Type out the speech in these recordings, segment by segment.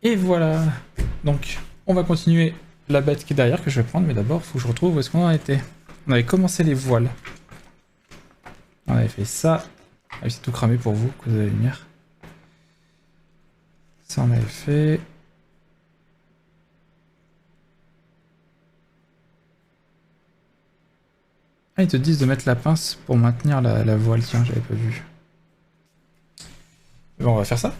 Et voilà. Donc, on va continuer la bête qui est derrière que je vais prendre, mais d'abord, il faut que je retrouve où est-ce qu'on en était. On avait commencé les voiles. On avait fait ça. Ah oui, c'est tout cramé pour vous, cause de la lumière. Ça, on avait fait. Ah, ils te disent de mettre la pince pour maintenir la voile. Tiens, j'avais pas vu. Bon, on va faire ça.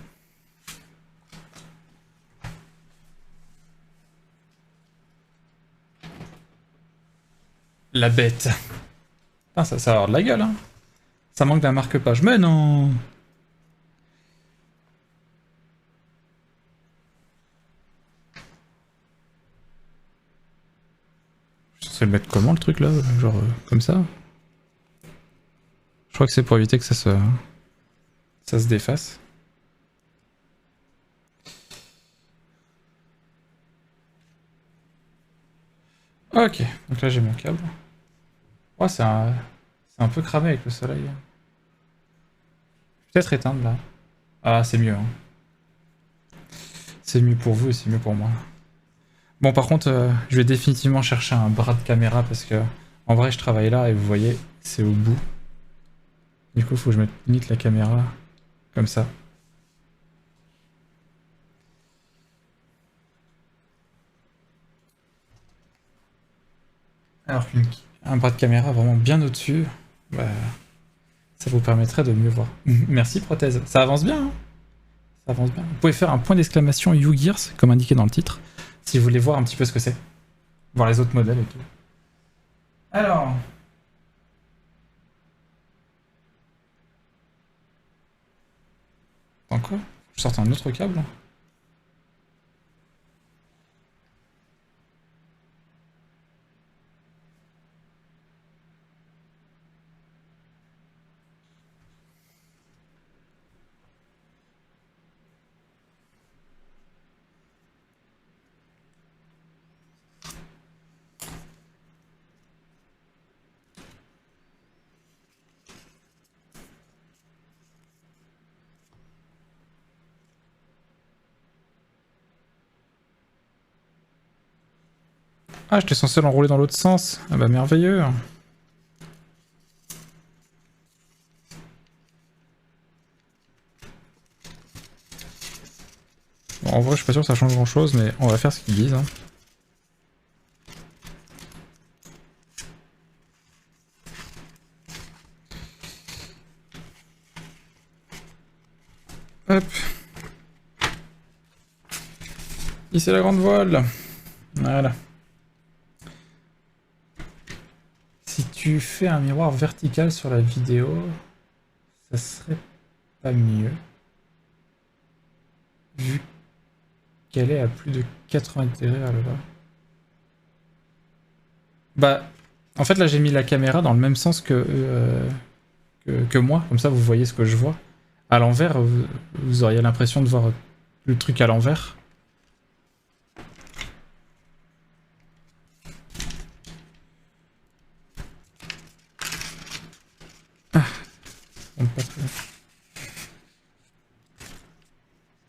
La bête. Putain, ça va avoir de la gueule, hein. Ça manque d'un marque-page. Mais non. Je sais le mettre comment, le truc, là? Genre, comme ça? Je crois que c'est pour éviter que ça se défasse. Ok, donc là j'ai mon câble. Ouais, c'est un peu cramé avec le soleil. Peut-être éteindre là. Ah, c'est mieux. Hein. C'est mieux pour vous et c'est mieux pour moi. Bon, par contre, je vais définitivement chercher un bras de caméra parce que en vrai, je travaille là et vous voyez, c'est au bout. Du coup, il faut que je mette limite la caméra comme ça. Alors qu'un bras de caméra vraiment bien au-dessus, bah, ça vous permettrait de mieux voir. Merci, prothèse. Ça avance bien, hein. Ça avance bien. Vous pouvez faire un point d'exclamation U-Gears, comme indiqué dans le titre, si vous voulez voir un petit peu ce que c'est. Voir les autres modèles et tout. Alors, encore je sorte un autre câble. Ah, j'étais censé l'enrouler dans l'autre sens. Ah bah merveilleux. Bon, en vrai, je suis pas sûr que ça change grand chose, mais on va faire ce qu'ils disent. Hein. Hop. Ici la grande voile. Voilà. Si tu fais un miroir vertical sur la vidéo, ça serait pas mieux. Vu qu'elle est à plus de 80 degrés là. Bah, en fait, là, j'ai mis la caméra dans le même sens que moi. Comme ça, vous voyez ce que je vois. À l'envers, vous auriez l'impression de voir le truc à l'envers.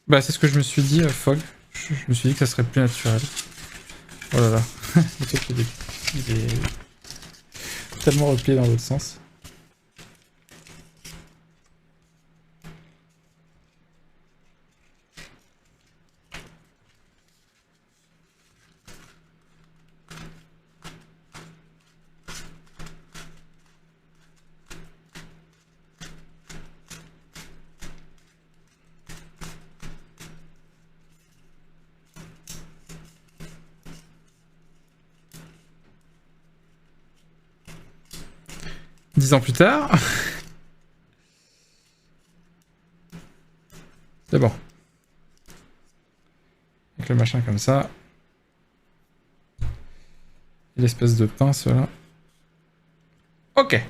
Bah, c'est ce que je me suis dit, Fog. Je me suis dit que ça serait plus naturel. Oh là là. Le truc, il est tellement replié dans l'autre sens. Dix ans plus tard. C'est bon. Avec le machin comme ça. Et l'espèce de pince là. Ok.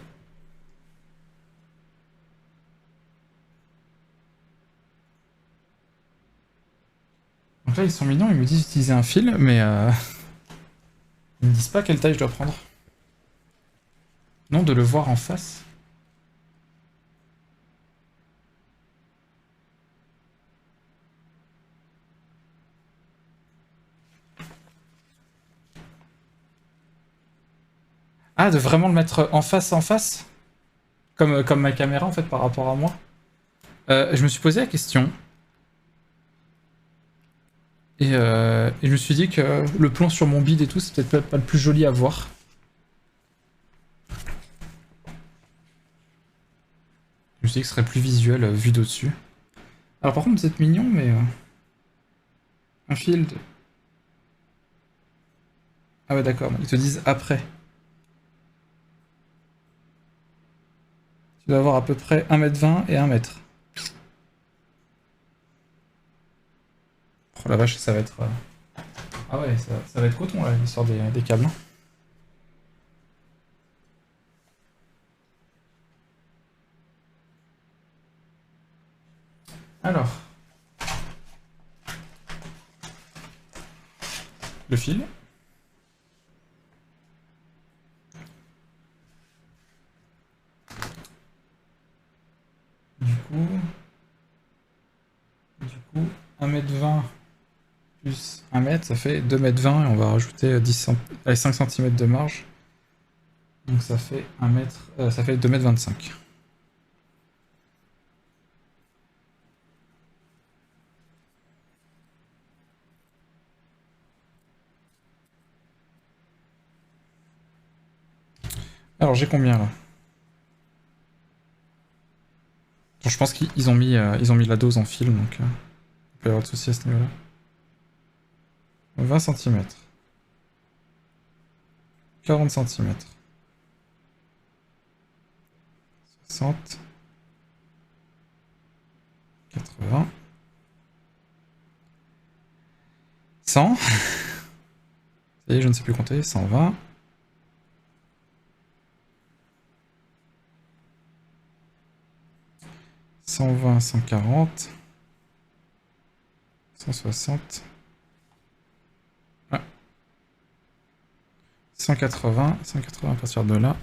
Donc là, ils sont mignons, ils me disent d'utiliser un fil, mais ils me disent pas quelle taille je dois prendre. Non, de le voir en face. Ah, de vraiment le mettre en face, comme ma caméra en fait par rapport à moi. Je me suis posé la question et je me suis dit que le plan sur mon bide et tout, c'est peut-être pas le plus joli à voir. Je me suis dit que ce serait plus visuel vu d'au-dessus. Alors par contre, vous êtes mignon, mais un field. Ah ouais, d'accord. Ils te disent après. Tu dois avoir à peu près 1,20 m et 1 m. Oh la vache, ça va être. Ah ouais, ça va être coton là, l'histoire des câbles. Alors, le fil. Du coup, 1,20 m plus 1 m, ça fait 2,20 m et on va rajouter 5 cm de marge. Donc ça fait 2,25 m. Alors j'ai combien là? Bon, je pense qu'ils ont mis la dose en film, donc il peut y avoir de soucis à ce niveau-là. 20 cm. 40 cm. 60. 80. 100. Ça y est, je ne sais plus compter. 120. 120, 140. 160. Ouais. 180. 180 à partir de là.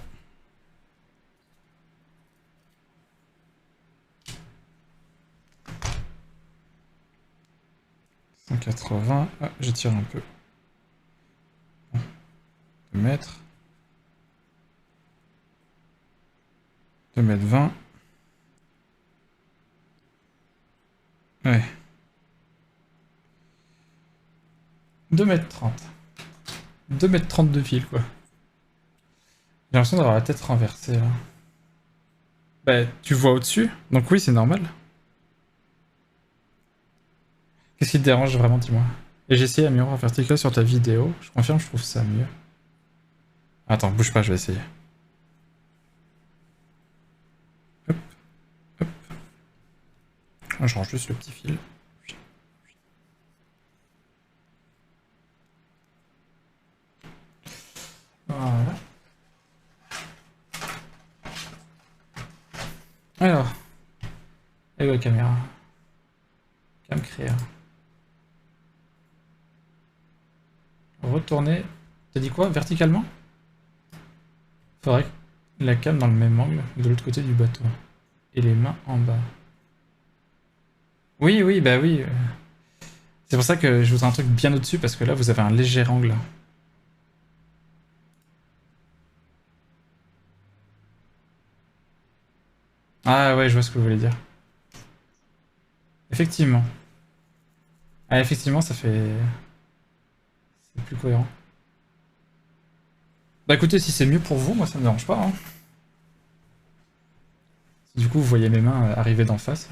180. Ah, j'étire un peu. 2 mètres. 2,20 m. Ouais. 2,30 m. 2,30 m de fil, quoi. J'ai l'impression d'avoir la tête renversée, là. Bah, tu vois au-dessus, donc oui, c'est normal. Qu'est-ce qui te dérange vraiment, dis-moi? Et j'ai essayé la miroir verticale sur ta vidéo. Je confirme, je trouve ça mieux. Attends, bouge pas, je vais essayer. Hop, hop. Je range juste le petit fil. Voilà. Alors, et la caméra. Cam créa. Retourner. T'as dit quoi? Verticalement? Faudrait que la cam dans le même angle, de l'autre côté du bateau. Et les mains en bas. Oui, oui, bah oui. C'est pour ça que je voudrais un truc bien au-dessus, parce que là, vous avez un léger angle. Ah ouais, je vois ce que vous voulez dire. Effectivement. Ah, effectivement, ça fait... C'est plus cohérent. Bah écoutez, si c'est mieux pour vous, moi ça me dérange pas. Hein. Du coup, vous voyez mes mains arriver d'en face.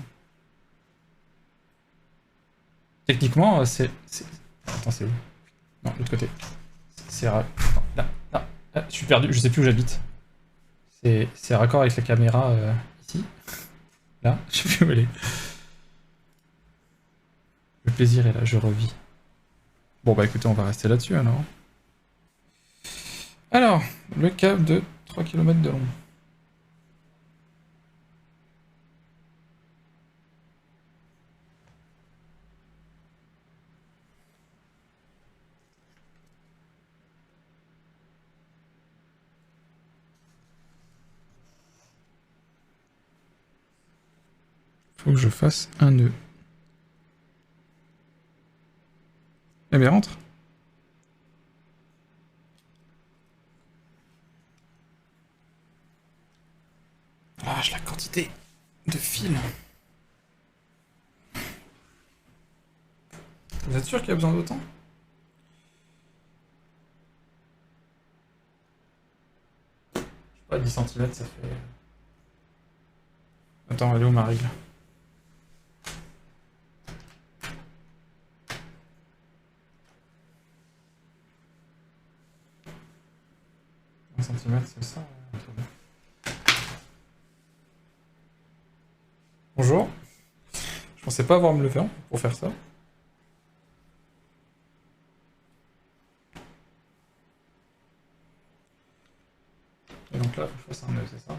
Techniquement, Attends, c'est où? Non, l'autre côté. C'est... Attends, là, là. Ah, je suis perdu, je sais plus où j'habite. C'est raccord avec la caméra ici. Là, je sais plus où elle est. Le plaisir est là, je revis. Bon bah écoutez, on va rester là-dessus alors. Alors, le câble de 3 km de long. Faut que je fasse un nœud. Eh bien, rentre. Ah, la quantité de fils. Vous êtes sûr qu'il y a besoin d'autant? Je sais pas, 10 centimètres ça fait... Attends, elle est où ma règle? 1 centimètre c'est ça? Ok. Bonjour. Je pensais pas avoir me lever pour faire ça. Et donc là, faut que je fasse un nœud, c'est ça?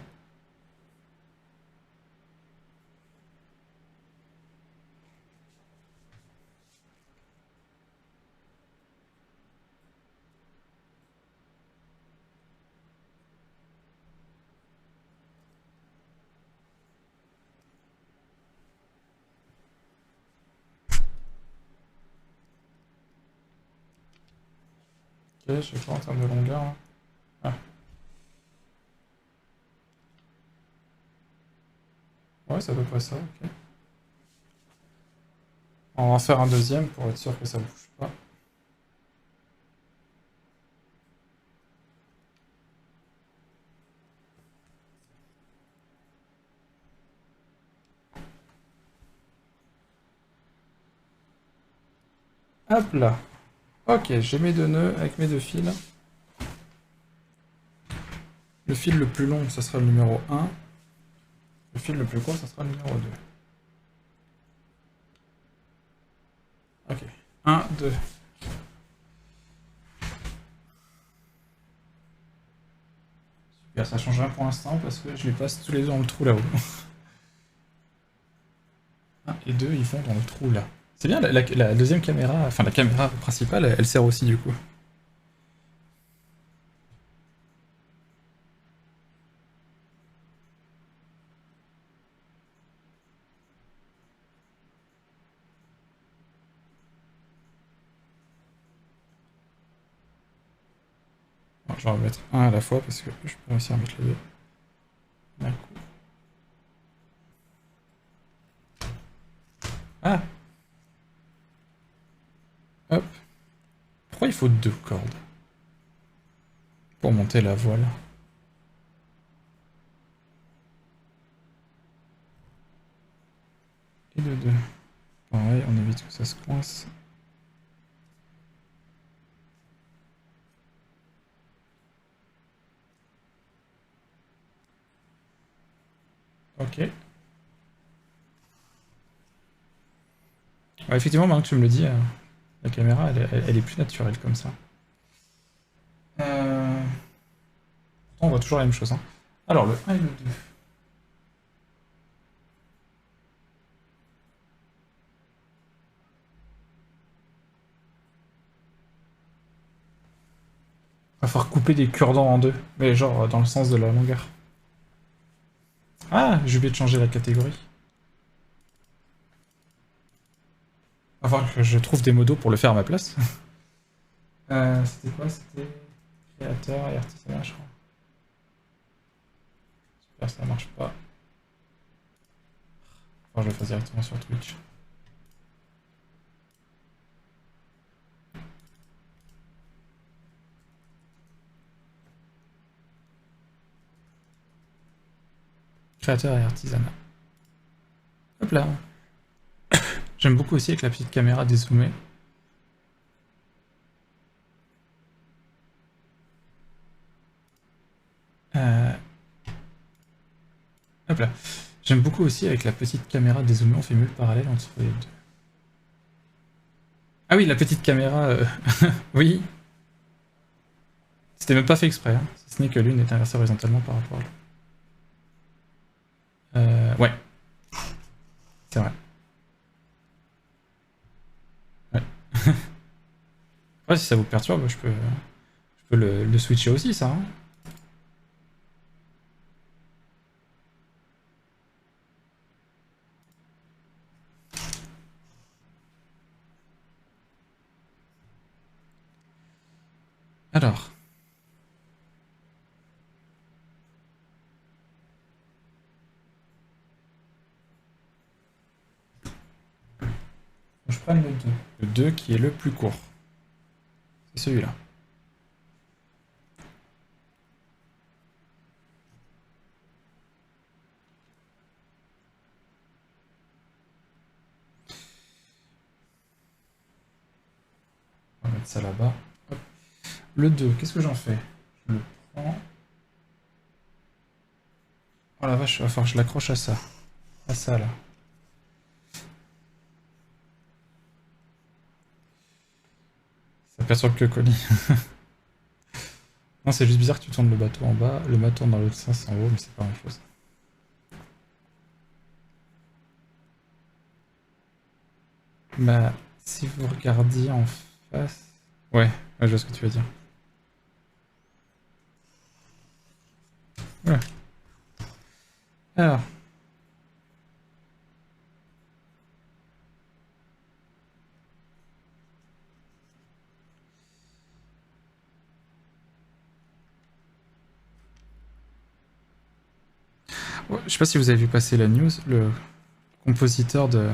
Ok, je sais pas en termes de longueur là. Ah, ouais, c'est à peu près ça, ok. On va en faire un deuxième pour être sûr que ça bouge pas. Hop là. Ok, j'ai mes deux nœuds avec mes deux fils. Le fil le plus long, ça sera le numéro 1. Le fil le plus court, ça sera le numéro 2. Ok. 1, 2. Super, ça change rien pour l'instant parce que je les passe tous les deux dans le trou là-haut. 1 et 2, ils vont dans le trou là. C'est bien, la deuxième caméra, enfin la caméra principale, elle sert aussi du coup. Alors, je vais en mettre un à la fois parce que je peux réussir à mettre les deux d'un coup. Ah, hop. Pourquoi il faut deux cordes pour monter la voile? Et de deux. Pareil, on évite que ça se coince. Ok. Ouais, effectivement, maintenant que tu me le dis, la caméra, elle est plus naturelle comme ça. Pourtant, on voit toujours la même chose, hein. Alors, le 1 et le 2. Va falloir couper des cure-dents en deux, mais genre dans le sens de la longueur. Ah, j'ai oublié de changer la catégorie. Va falloir que je trouve des modos pour le faire à ma place. C'était quoi? C'était créateur et artisanat, je crois. Super, ça marche pas. Enfin, je le fais directement sur Twitch. Créateur et artisanat. Hop là. J'aime beaucoup aussi avec la petite caméra dézoomée. Euh, Hop là. J'aime beaucoup aussi avec la petite caméra dézoomée, on fait mieux le parallèle entre les deux. Ah oui, la petite caméra, oui. C'était même pas fait exprès, hein. Si ce n'est que l'une est inversée horizontalement par rapport à l'autre. Ouais, c'est vrai. Ouais. Ouais, si ça vous perturbe, je peux le switcher aussi, ça, hein. Alors. prenne le 2. Le 2 qui est le plus court. C'est celui-là. On va mettre ça là-bas. Le 2, qu'est-ce que j'en fais? Je le prends. Oh la vache, il va falloir que je l'accroche à ça. À ça là. Ça perturbe que le colis. Non, c'est juste bizarre que tu tournes le bateau en bas, le mât tourne dans l'autre sens en haut, mais c'est pas la même chose. Bah, si vous regardiez en face... Ouais, je vois ce que tu veux dire. Ouais. Alors... Ouais, je sais pas si vous avez vu passer la news, le compositeur de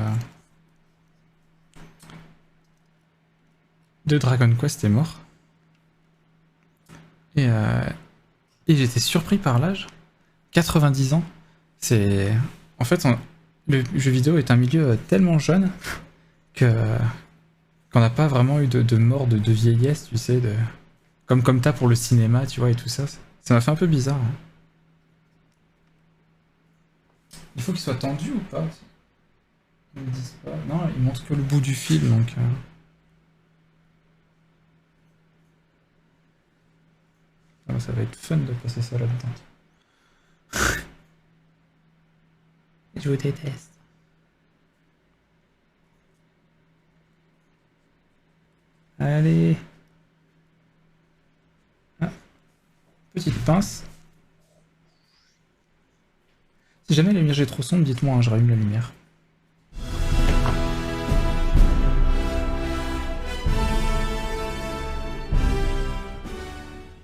Dragon Quest est mort. Et j'étais surpris par l'âge. 90 ans. C'est... En fait, le jeu vidéo est un milieu tellement jeune que qu'on n'a pas vraiment eu de mort de vieillesse, tu sais, comme t'as pour le cinéma, tu vois, et tout ça. Ça m'a fait un peu bizarre. Hein. Il faut qu'il soit tendu ou pas? Ils me disent pas. Non, ils montrent que le bout du fil, donc... Ah, ça va être fun de passer ça là-dedans. Je vous déteste. Allez. Ah. Petite pince. Si jamais la lumière est trop sombre, dites-moi, hein, je rallume la lumière.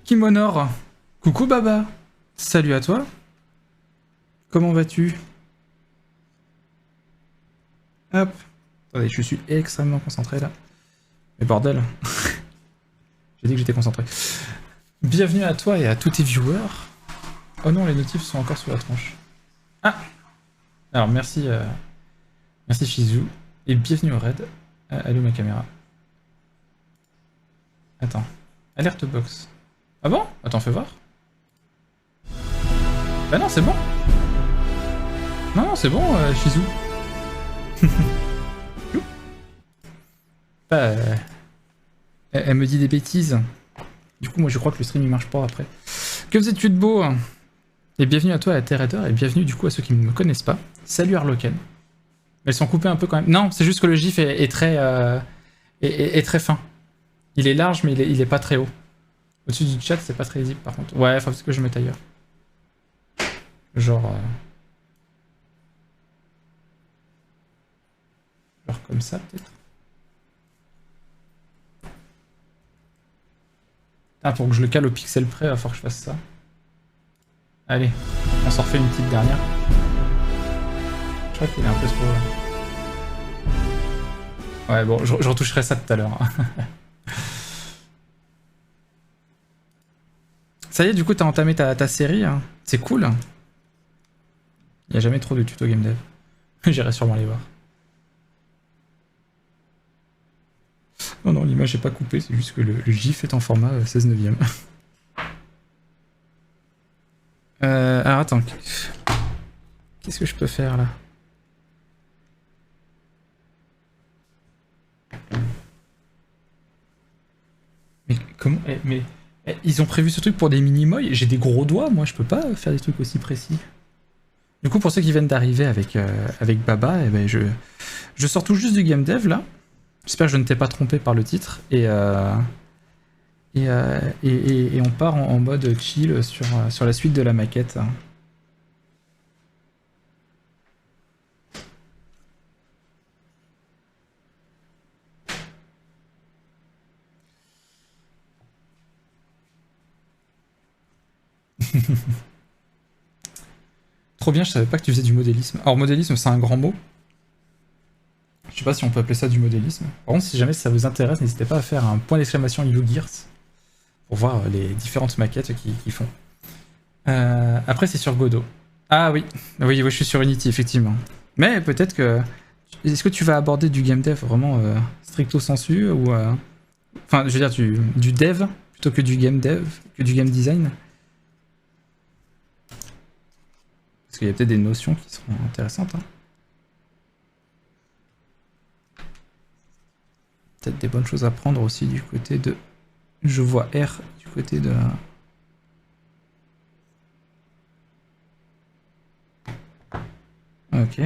Kimonor. Coucou Baba. Salut à toi. Comment vas-tu? Hop. Attendez, je suis extrêmement concentré là. Mais bordel. J'ai dit que j'étais concentré. Bienvenue à toi et à tous tes viewers. Oh non, les notifs sont encore sous la tronche. Ah. Alors merci, merci Shizu. Et bienvenue au raid. Allume ma caméra. Attends. Alerte box. Ah bon? Attends, fais voir. Bah non, c'est bon. Non, c'est bon, Shizu. Bah, elle me dit des bêtises. Du coup, moi, je crois que le stream, il marche pas après. Que faisais-tu de beau? Et bienvenue à toi, à Terrader, et bienvenue, du coup, à ceux qui ne me connaissent pas. Salut Arloken. Elles sont coupées un peu quand même. Non, c'est juste que le gif est très... est très fin. Il est large, mais il est pas très haut. Au-dessus du chat, c'est pas très visible, par contre. Ouais, faut que je mette ailleurs. Genre... genre comme ça, peut-être. Ah, pour que je le cale au pixel près, il va falloir que je fasse ça. Allez, on s'en refait une petite dernière. Je crois qu'il est un peu trop... Ouais, bon, je retoucherai ça tout à l'heure. Ça y est, du coup, t'as entamé ta série. Hein. C'est cool. Il n'y a jamais trop de tutos game dev. J'irai sûrement les voir. Non, non, l'image n'est pas coupée, c'est juste que le GIF est en format 16 neuvième. Alors attends. Qu'est-ce que je peux faire là? Mais comment... Mais ils ont prévu ce truc pour des mini-moys? J'ai des gros doigts, moi je peux pas faire des trucs aussi précis. Du coup, pour ceux qui viennent d'arriver avec Baba, eh ben, je sors tout juste du game dev là. J'espère que je ne t'ai pas trompé par le titre. Et on part en mode chill sur la suite de la maquette. Trop bien, je savais pas que tu faisais du modélisme. Alors modélisme, c'est un grand mot. Je sais pas si on peut appeler ça du modélisme. Par contre, si jamais ça vous intéresse, n'hésitez pas à faire un point d'exclamation YouGears pour voir les différentes maquettes qu'ils font. Après, c'est sur Godot. Ah oui. Oui, je suis sur Unity, effectivement. Mais peut-être que... Est-ce que tu vas aborder du game dev vraiment stricto sensu ou... Enfin, je veux dire, du dev plutôt que du game dev, que du game design? Parce qu'il y a peut-être des notions qui seront intéressantes. Hein. Peut-être des bonnes choses à prendre aussi du côté de... Je vois R du côté de... Ok.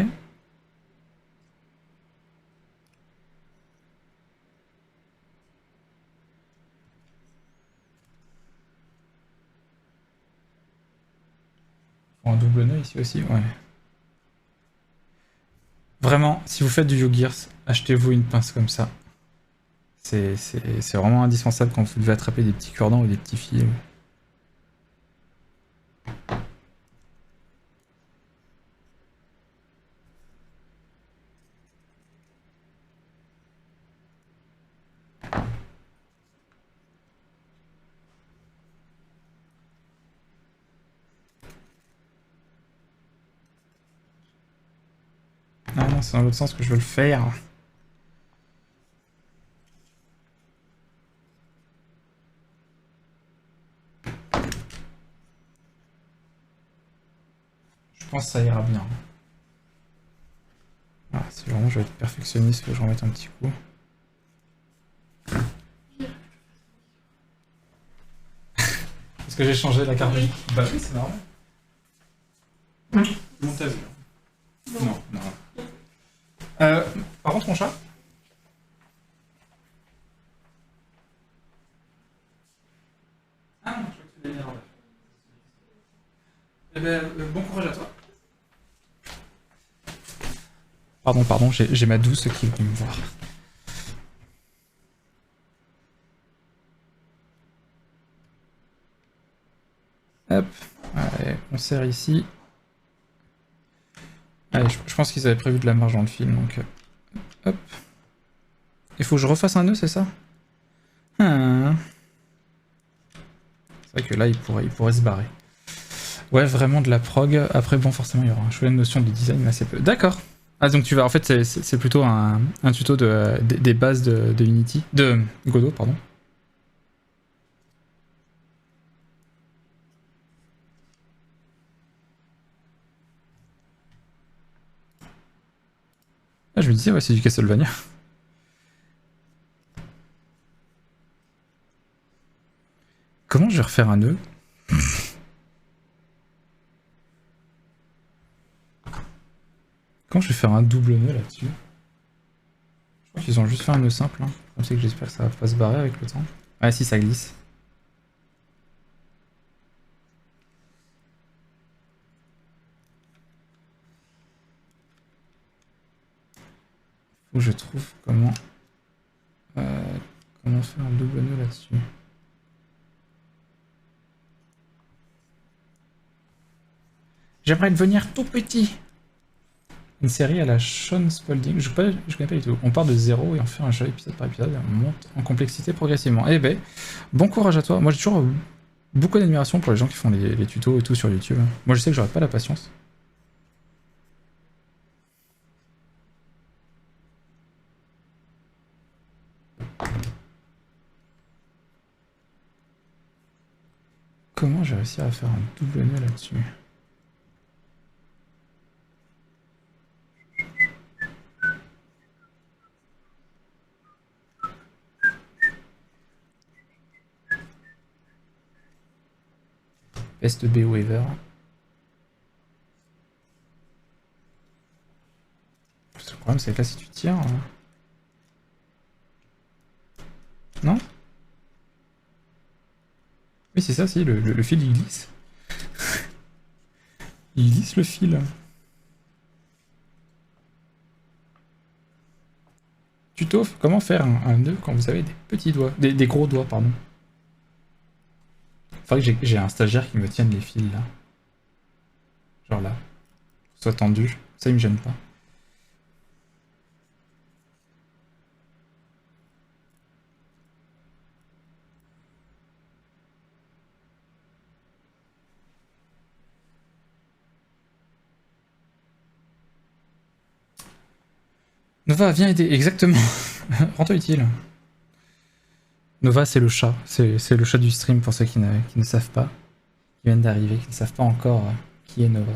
Un double nœud ici aussi, ouais. Vraiment, si vous faites du YouGears, achetez-vous une pince comme ça. C'est vraiment indispensable quand vous devez attraper des petits cure-dents ou des petits fils. Ah non, c'est dans l'autre sens que je veux le faire. Je pense que ça ira bien. Ah, si vraiment je vais être perfectionniste, que je remette un petit coup. Parce que j'ai changé la carte. Bah oui, c'est normal. Bon, t'as vu. Non, non. Par contre, mon chat. Ah non, je crois que tu l'as mis à l'envers. Eh ben, bon courage à toi. Pardon, j'ai ma douce qui est venue me voir. Hop, allez, on serre ici. Allez, je pense qu'ils avaient prévu de la marge dans le film, donc... hop. Il faut que je refasse un nœud, c'est ça? Ah. C'est vrai que là, il pourrait se barrer. Ouais, vraiment de la prog. Après, bon, forcément, il y aura un chouette notion de design, mais assez peu. D'accord. Ah, donc tu vas... En fait, c'est plutôt un tuto des bases de Unity. De Godot, pardon. Ah, je me disais, ouais, c'est du Castlevania. Comment je vais refaire un nœud? Comment je vais faire un double nœud là-dessus? Je crois qu'ils ont juste fait un nœud simple. Hein. Comme c'est que j'espère que ça va pas se barrer avec le temps. Ah si, ça glisse. Faut que je trouve comment faire un double nœud là-dessus. J'aimerais devenir tout petit. Une série à la Sean Spalding. Je connais pas du tout. On part de zéro et on fait un jeu épisode par épisode et on monte en complexité progressivement. Eh ben, bon courage à toi. Moi j'ai toujours beaucoup d'admiration pour les gens qui font les tutos et tout sur YouTube. Moi je sais que j'aurais pas la patience. Comment j'ai réussi à faire un double nœud là-dessus? Peste B Waver. Le problème c'est que là si tu tires... Non? Oui c'est ça, si, le fil il glisse. Il glisse le fil. Tuto, comment faire un nœud quand vous avez des petits doigts, des gros doigts, pardon. Faudrait que j'ai un stagiaire qui me tienne les fils là. Genre là. Soit tendu, ça il me gêne pas. Nova, viens aider, exactement. Rends-toi utile. Nova, c'est le chat. C'est le chat du stream pour ceux qui ne savent pas. Qui viennent d'arriver, qui ne savent pas encore qui est Nova.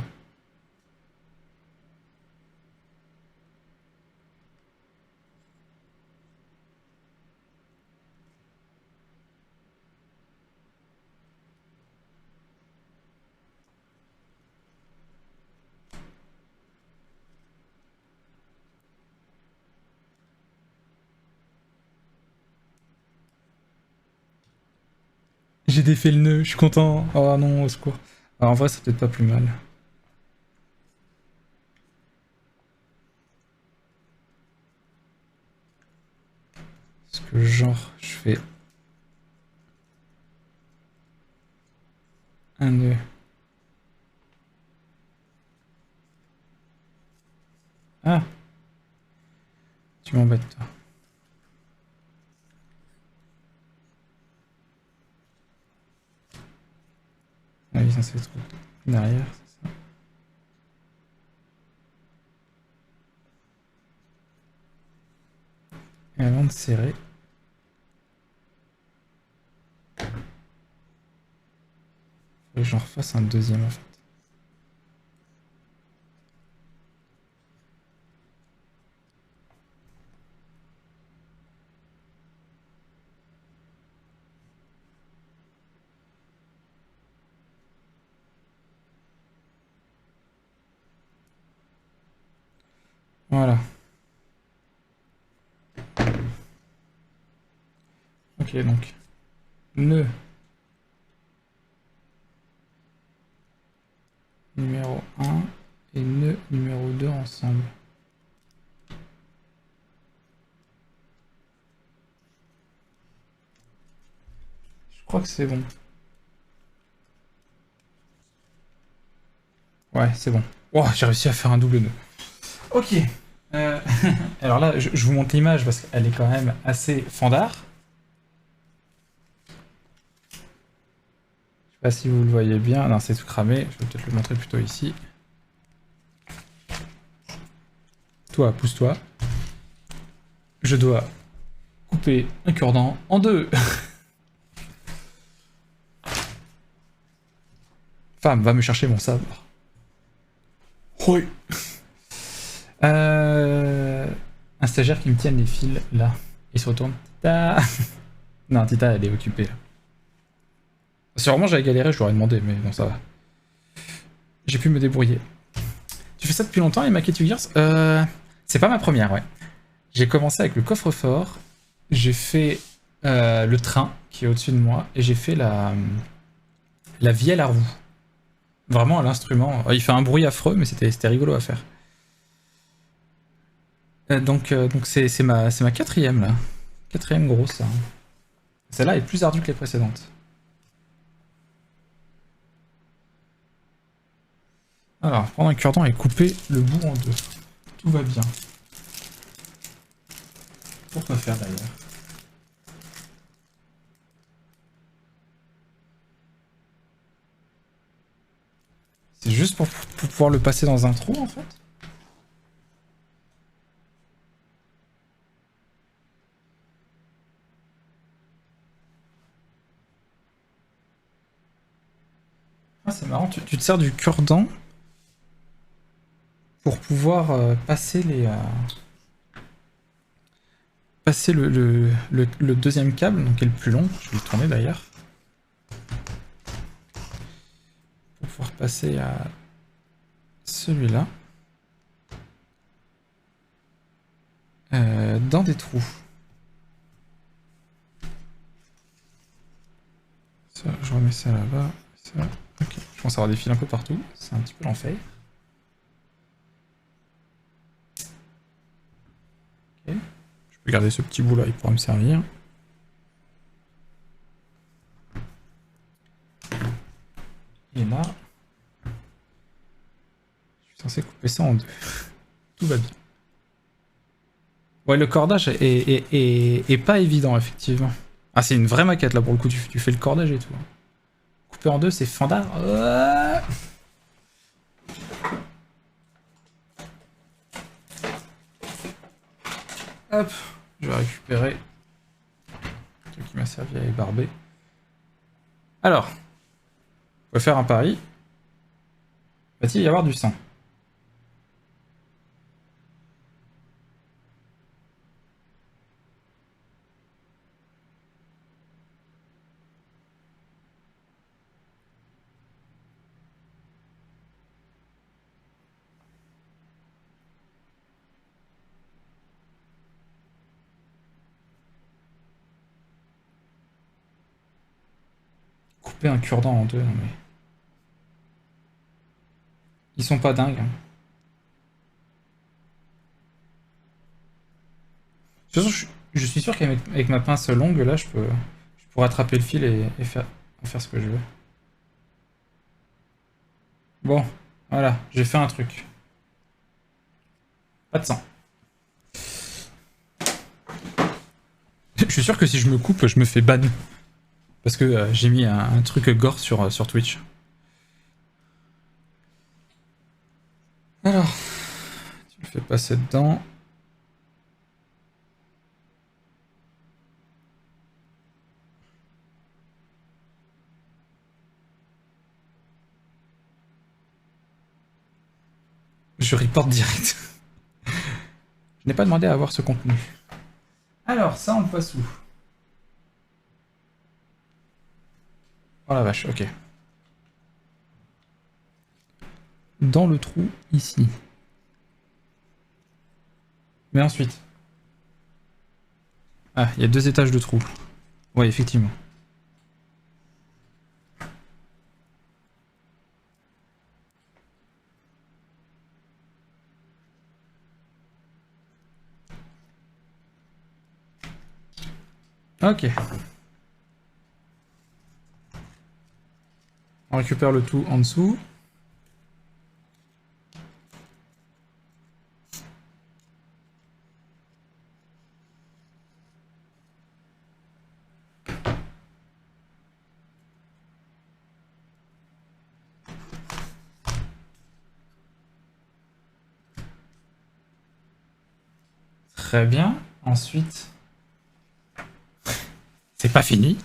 J'ai défait le nœud, je suis content. Oh non, au secours. Alors en vrai, c'est peut-être pas plus mal. Parce que genre, je fais un nœud. Ah, tu m'embêtes toi. Ah oui, ça c'est trop derrière, c'est ça. Et avant de serrer. Faut que j'en refasse un deuxième en fait. Voilà. Ok, donc. Nœud. Numéro 1 et nœud numéro 2 ensemble. Je crois que c'est bon. Ouais, c'est bon. Oh, j'ai réussi à faire un double nœud. Ok. Alors là, je vous montre l'image parce qu'elle est quand même assez fandard. Je sais pas si vous le voyez bien. Non, c'est tout cramé. Je vais peut-être le montrer plutôt ici. Toi, pousse-toi. Je dois couper un cure-dent en deux. Femme, va me chercher mon sabre. Oui. Un stagiaire qui me tienne les fils, là. Il se retourne. Tita. Non, Tita, elle est occupée, là. Si vraiment j'avais galéré, je lui aurais demandé, mais bon, ça va. J'ai pu me débrouiller. Tu fais ça depuis longtemps, Emma Gears? C'est pas ma première, ouais. J'ai commencé avec le coffre-fort, j'ai fait le train qui est au-dessus de moi, et j'ai fait la vielle à roue. Vraiment à l'instrument. Il fait un bruit affreux, mais c'était rigolo à faire. Donc c'est ma quatrième, là. Quatrième grosse, là. Celle-là est plus ardue que les précédentes. Alors, prendre un cure-dent et couper le bout en deux. Tout va bien. Pourquoi faire d'ailleurs? C'est juste pour pouvoir le passer dans un trou en fait? Ah, c'est marrant, tu te sers du cure-dent pour pouvoir passer les. Passer le deuxième câble, donc qui est le plus long, je vais le tourner d'ailleurs. Pour pouvoir passer à celui-là. Dans des trous. Ça, je remets ça là-bas. Ça. Ok, je pense avoir des fils un peu partout. C'est un petit peu l'enfer. Ok. Je peux garder ce petit bout là, il pourra me servir. Et là, je suis censé couper ça en deux. Tout va bien. Ouais, le cordage est pas évident, effectivement. Ah, c'est une vraie maquette, là, pour le coup, tu fais le cordage et tout. Couper en deux, c'est fandard. Hop, je vais récupérer le truc qui m'a servi à ébarber. Alors, on va faire un pari. Va-t-il y avoir du sang? Couper un cure-dent en deux, non mais... Ils sont pas dingues. Hein. De toute façon, je suis sûr qu'avec ma pince longue, là, je pourrais attraper le fil et faire ce que je veux. Bon, voilà, j'ai fait un truc. Pas de sang. Je suis sûr que si je me coupe, je me fais ban. Parce que j'ai mis un truc gore sur Twitch. Alors, tu le fais passer dedans. Je reporte direct. Je n'ai pas demandé à avoir ce contenu. Alors, ça, on le passe où? Oh la vache, ok. Dans le trou, ici. Mais ensuite... Ah, il y a 2 étages de trou. Ouais, effectivement. Ok. On récupère le tout en dessous. Très bien. Ensuite... C'est pas fini.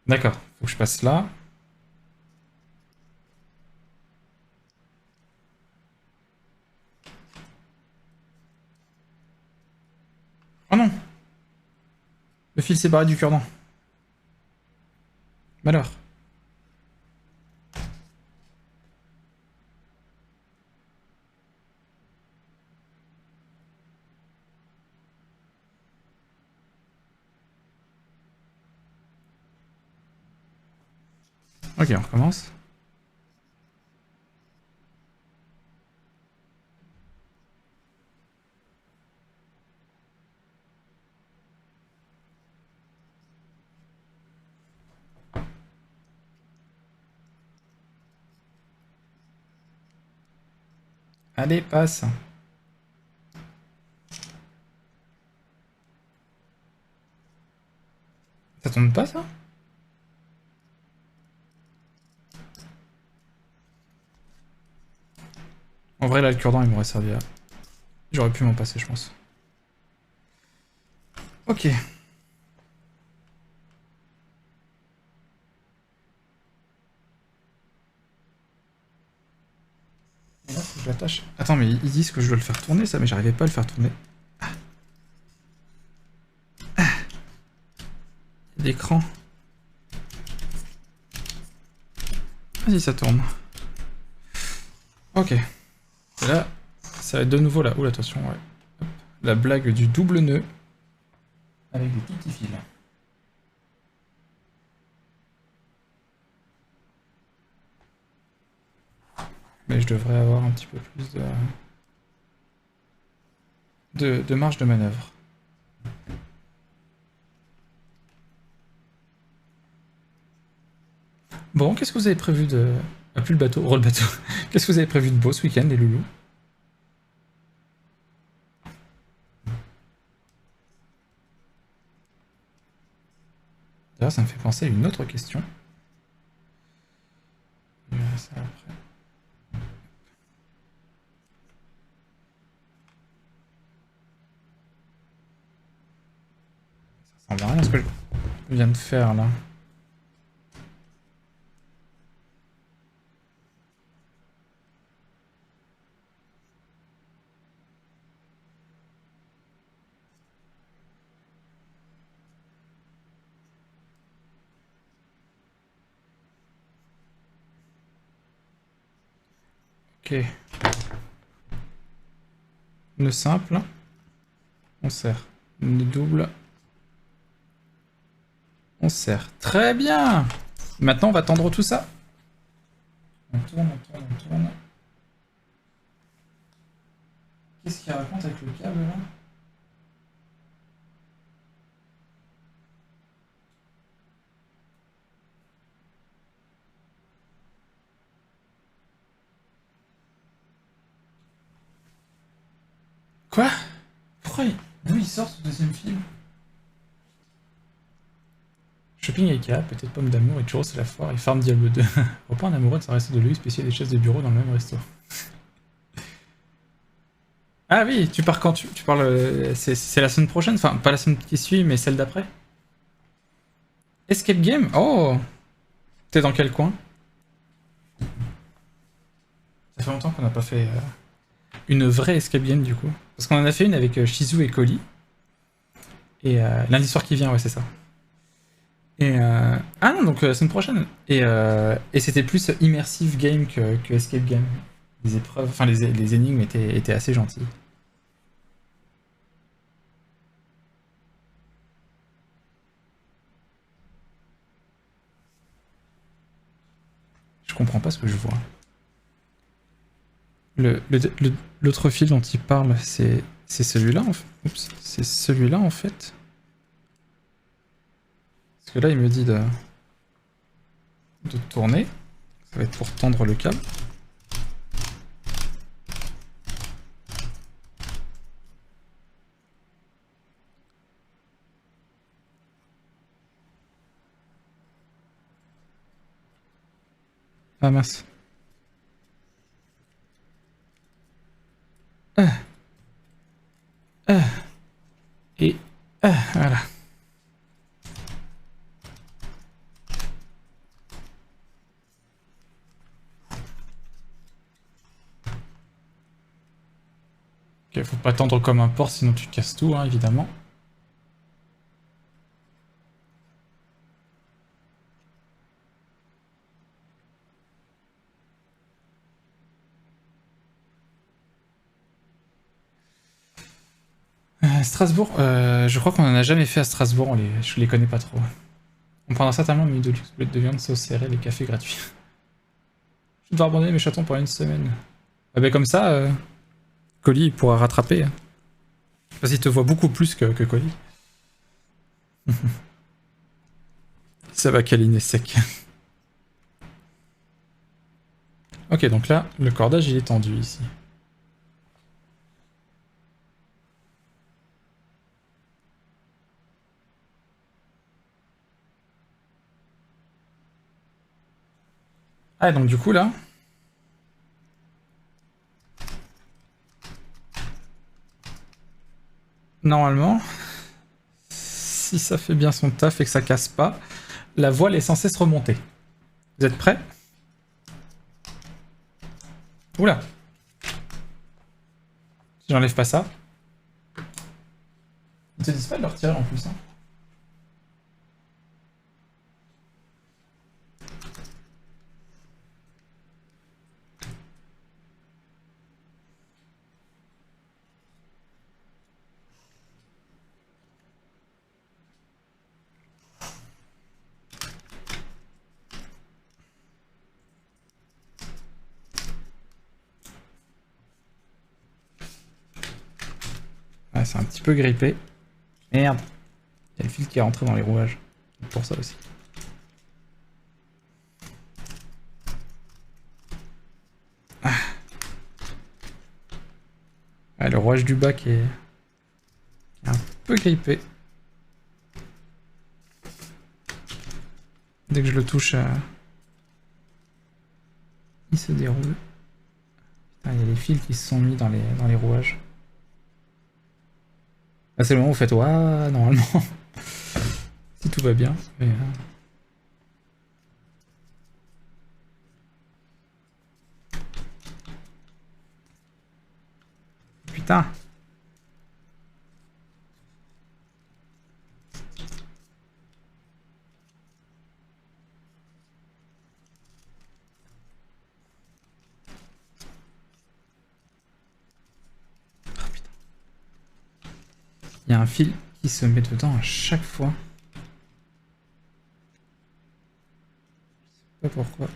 D'accord, faut que je passe là. Oh non! Le fil s'est barré du cure-dent. Malheur. Ok, on recommence. Allez, passe. Ça tombe pas, ça? En vrai, là, le cure-dent, il m'aurait servi à... J'aurais pu m'en passer, je pense. Ok. Et là, faut que je l'attache. Attends, mais ils disent que je dois le faire tourner, ça, mais j'arrivais pas à le faire tourner. L'écran. Vas-y, ça tourne. Ok. Et là, ça va être de nouveau là. Oula, attention, ouais. Hop. La blague du double nœud. Avec des tout petits fils. Mais je devrais avoir un petit peu plus de marge de manœuvre. Bon, qu'est-ce que vous avez prévu de... Ah, plus le bateau, le bateau. Qu'est-ce que vous avez prévu de beau ce week-end, les loulous? D'ailleurs, ça me fait penser à une autre question. Je verrai ça après. Ça ressemble à rien à ce que je viens de faire là. Ok. Nœud simple. On serre. Nœud double. On serre. Très bien. Maintenant, on va tendre tout ça. On tourne, on tourne, on tourne. Qu'est-ce qu'il raconte avec le câble là? Quoi? D'où il sort ce deuxième film? Shopping Ikea, peut-être pomme d'amour et churros c'est la foire et Farm Diablo 2. Repas en amoureux de sa resto de luxe, spécial des chaises de bureau dans le même resto. Ah oui, tu pars quand tu parles. C'est la semaine prochaine, enfin pas la semaine qui suit, mais celle d'après. Escape Game? Oh! T'es dans quel coin? Ça fait longtemps qu'on n'a pas fait une vraie Escape Game du coup. Parce qu'on en a fait une avec Shizu et Coly. Et lundi soir qui vient, ouais, c'est ça. Et ah non, donc la semaine prochaine. Et c'était plus immersive game que escape game. Les épreuves, enfin les énigmes étaient assez gentilles. Je comprends pas ce que je vois. L'autre fil dont il parle, c'est celui-là en fait. Oups, c'est celui-là en fait. Parce que là, il me dit de tourner. Ça va être pour tendre le câble. Ah mince. Et voilà. Ok, faut pas tendre comme un porc, sinon tu casses tout, hein, évidemment. Strasbourg, je crois qu'on en a jamais fait à Strasbourg, je les connais pas trop. On prendra certainement une minute de luxe, boulette de viande, sauce serrée, les cafés gratuits. Je vais devoir abandonner mes chatons pendant une semaine. Ah ben comme ça, Coly il pourra rattraper. Hein. Parce qu'il te voit beaucoup plus que Coly. Ça va câliner sec. Ok, donc là, le cordage il est tendu ici. Ah, donc du coup là... Normalement, si ça fait bien son taf et que ça casse pas, la voile est censée se remonter. Vous êtes prêts? Oula! Si j'enlève pas ça... Ils te disent pas de le retirer en plus, hein. Ouais, c'est un petit peu grippé. Merde! Il y a le fil qui est rentré dans les rouages. Pour ça aussi. Ah, le rouage du bas qui est un peu grippé. Dès que je le touche, il se déroule. Putain, il y a les fils qui se sont mis dans les rouages. Ah, c'est le moment où vous faites ouah, normalement. Si tout va bien. Mais, Putain. Il y a un fil qui se met dedans à chaque fois. Je sais pas pourquoi.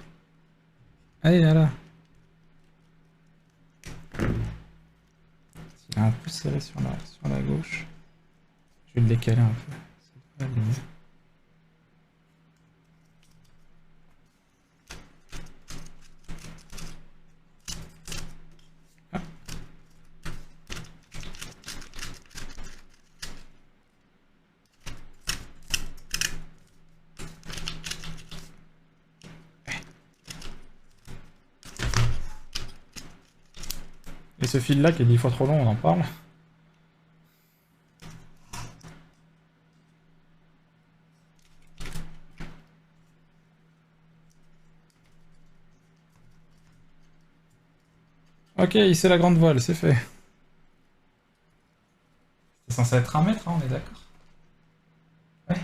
Allez, là. Il est un peu serré sur la gauche. Je vais le décaler un peu. Ça devrait aller mieux. Ah. Et ce fil là qui est 10 fois trop long, on en parle. Ok, c'est la grande voile, c'est fait. C'est censé être 1 mètre, hein, on est d'accord. Ouais.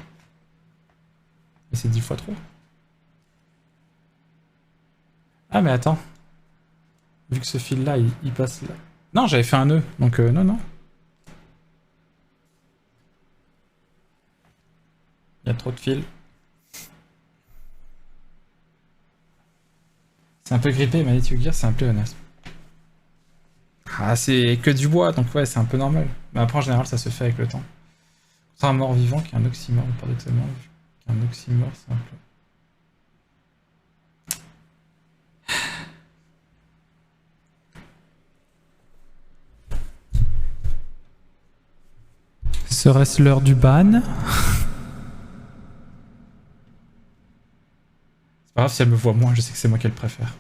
Mais c'est 10 fois trop. Ah mais attends. Vu que ce fil là, il passe là. Non, j'avais fait un nœud, donc non, non. Il y a trop de fils. C'est un peu grippé, Manity Gear, c'est un pléonasme. Ah, c'est que du bois, donc ouais, c'est un peu normal. Mais après, en général, ça se fait avec le temps. C'est un mort-vivant qui est un oxymore, paradoxalement. Qui est un oxymore, c'est un peu... Serait-ce l'heure du ban? C'est pas grave si elle me voit moins, je sais que c'est moi qu'elle préfère.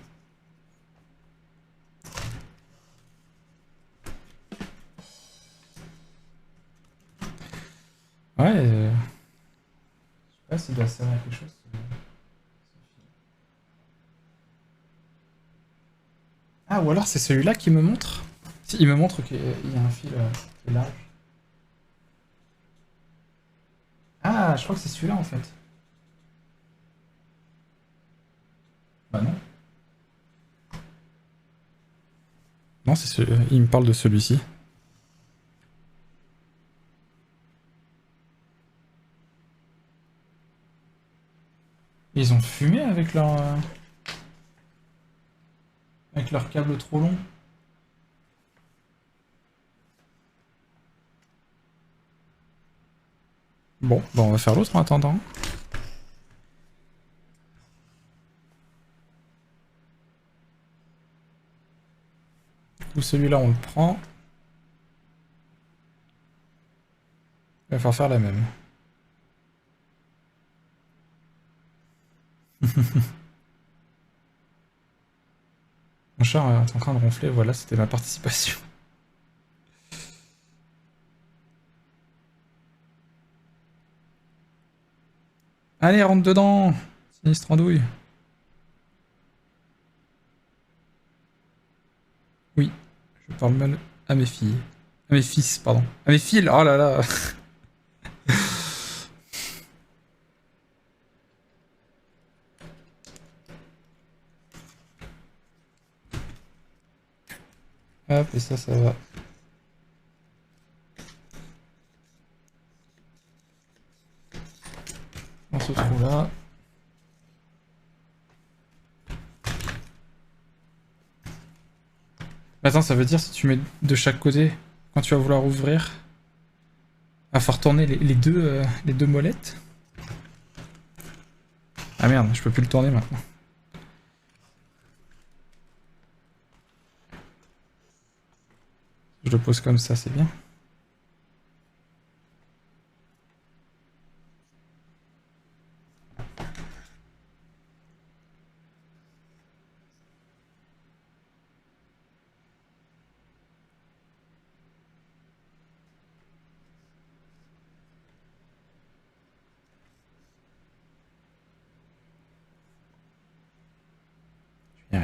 Ouais, je sais pas s'il doit servir à quelque chose. Ah, ou alors c'est celui-là qui me montre? Si, il me montre qu'il y a un fil qui est large. Ah, je crois que c'est celui-là en fait. Bah non. Non, il me parle de celui-ci. Ils ont fumé avec leur câble trop long. Bon, bah on va faire l'autre en attendant. Ou celui-là on le prend. Il va falloir faire la même. Mon chat est en train de ronfler, voilà, c'était ma participation. Allez, rentre dedans! Sinistre andouille. Oui, je parle mal à mes filles. À mes fils, pardon. À mes fils, oh là là! Hop, et ça va. Dans ce trou-là. Attends, ça veut dire si tu mets de chaque côté, quand tu vas vouloir ouvrir, va falloir tourner les deux molettes. Ah merde, je peux plus le tourner maintenant. Je le pose comme ça, c'est bien.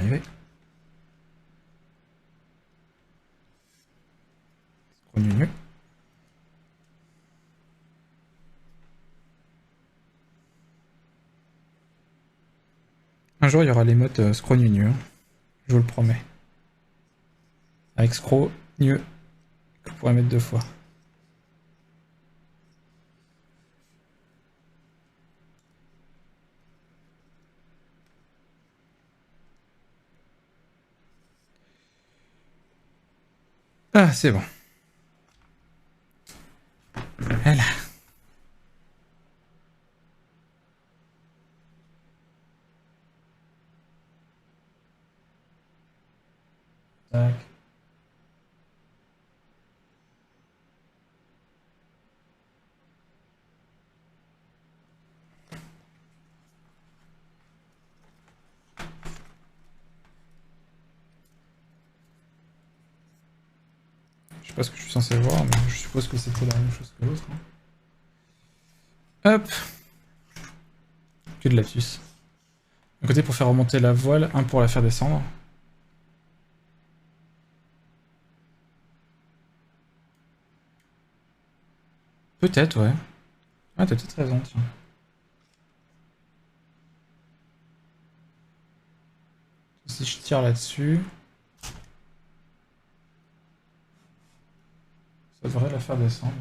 arriver. Scrognunu. Un jour, il y aura l'émote scrognunu, hein. Je vous le promets. Avec scro, que vous pourrez mettre 2 fois. Ah, c'est bon. Voilà. Tac. Je sais pas ce que je suis censé voir, mais je suppose que c'était la même chose que l'autre, hein. Hop. Que de lapsus. Un côté pour faire remonter la voile, un pour la faire descendre. Peut-être, ouais. Ah, t'as peut-être raison, tiens. Si je tire là-dessus... ça devrait la faire descendre,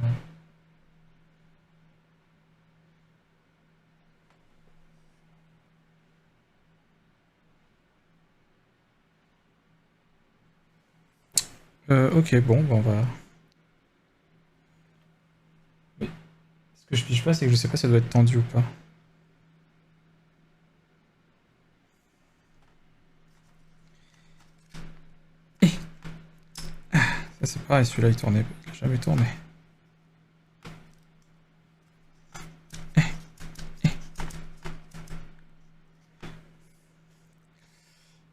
ouais. Ok, bon, bah on va... Oui. Ce que je pige pas, c'est que je sais pas si ça doit être tendu ou pas. Ça c'est pareil, celui-là il tournait, il a jamais tourné.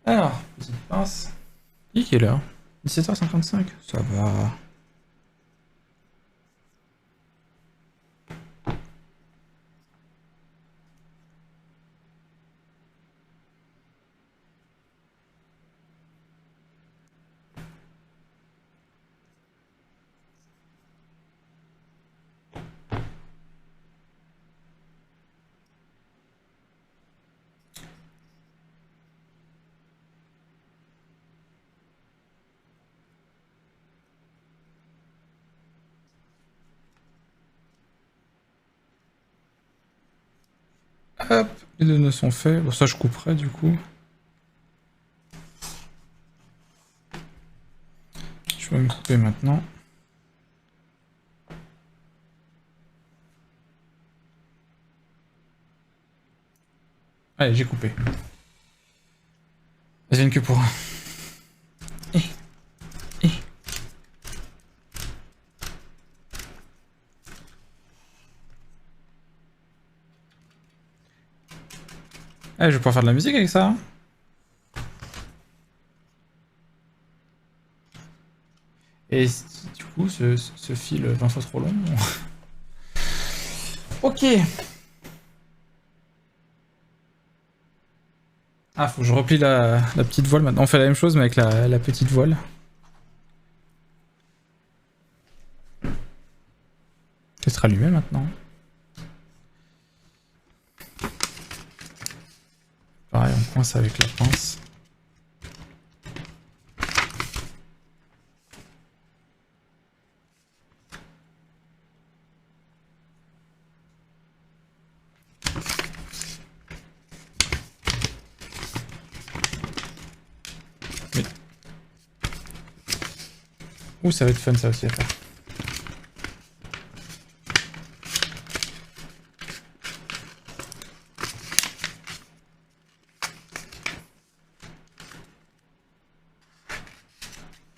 Alors, petite pince. Quelle heure? 17h55? Ça va. Hop, les 2 nœuds sont faits. Bon, ça je couperai du coup. Je vais me couper maintenant. Allez, j'ai coupé. Vas-y, une queue pour un. Eh, je vais pouvoir faire de la musique avec ça, hein. Et du coup, ce fil 20 fois trop long. Ok. Ah, faut que je replie la petite voile maintenant. On fait la même chose, mais avec la petite voile. Peut-être allumé maintenant. Pareil, on coince avec la pince. Oui. Ouh, ça va être fun ça aussi à faire.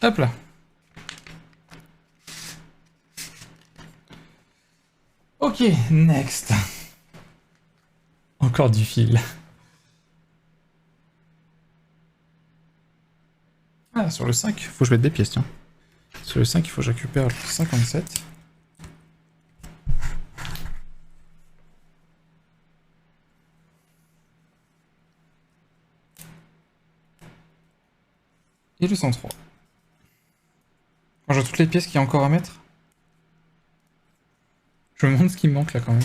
Hop là. Ok, next. Encore du fil. Ah, sur le 5, faut que je mette des pièces, tiens. Sur le 5, il faut que je récupère le 57. Et le 103. Quand j'ai toutes les pièces qu'il y a encore à mettre. Je me demande ce qui me manque là quand même.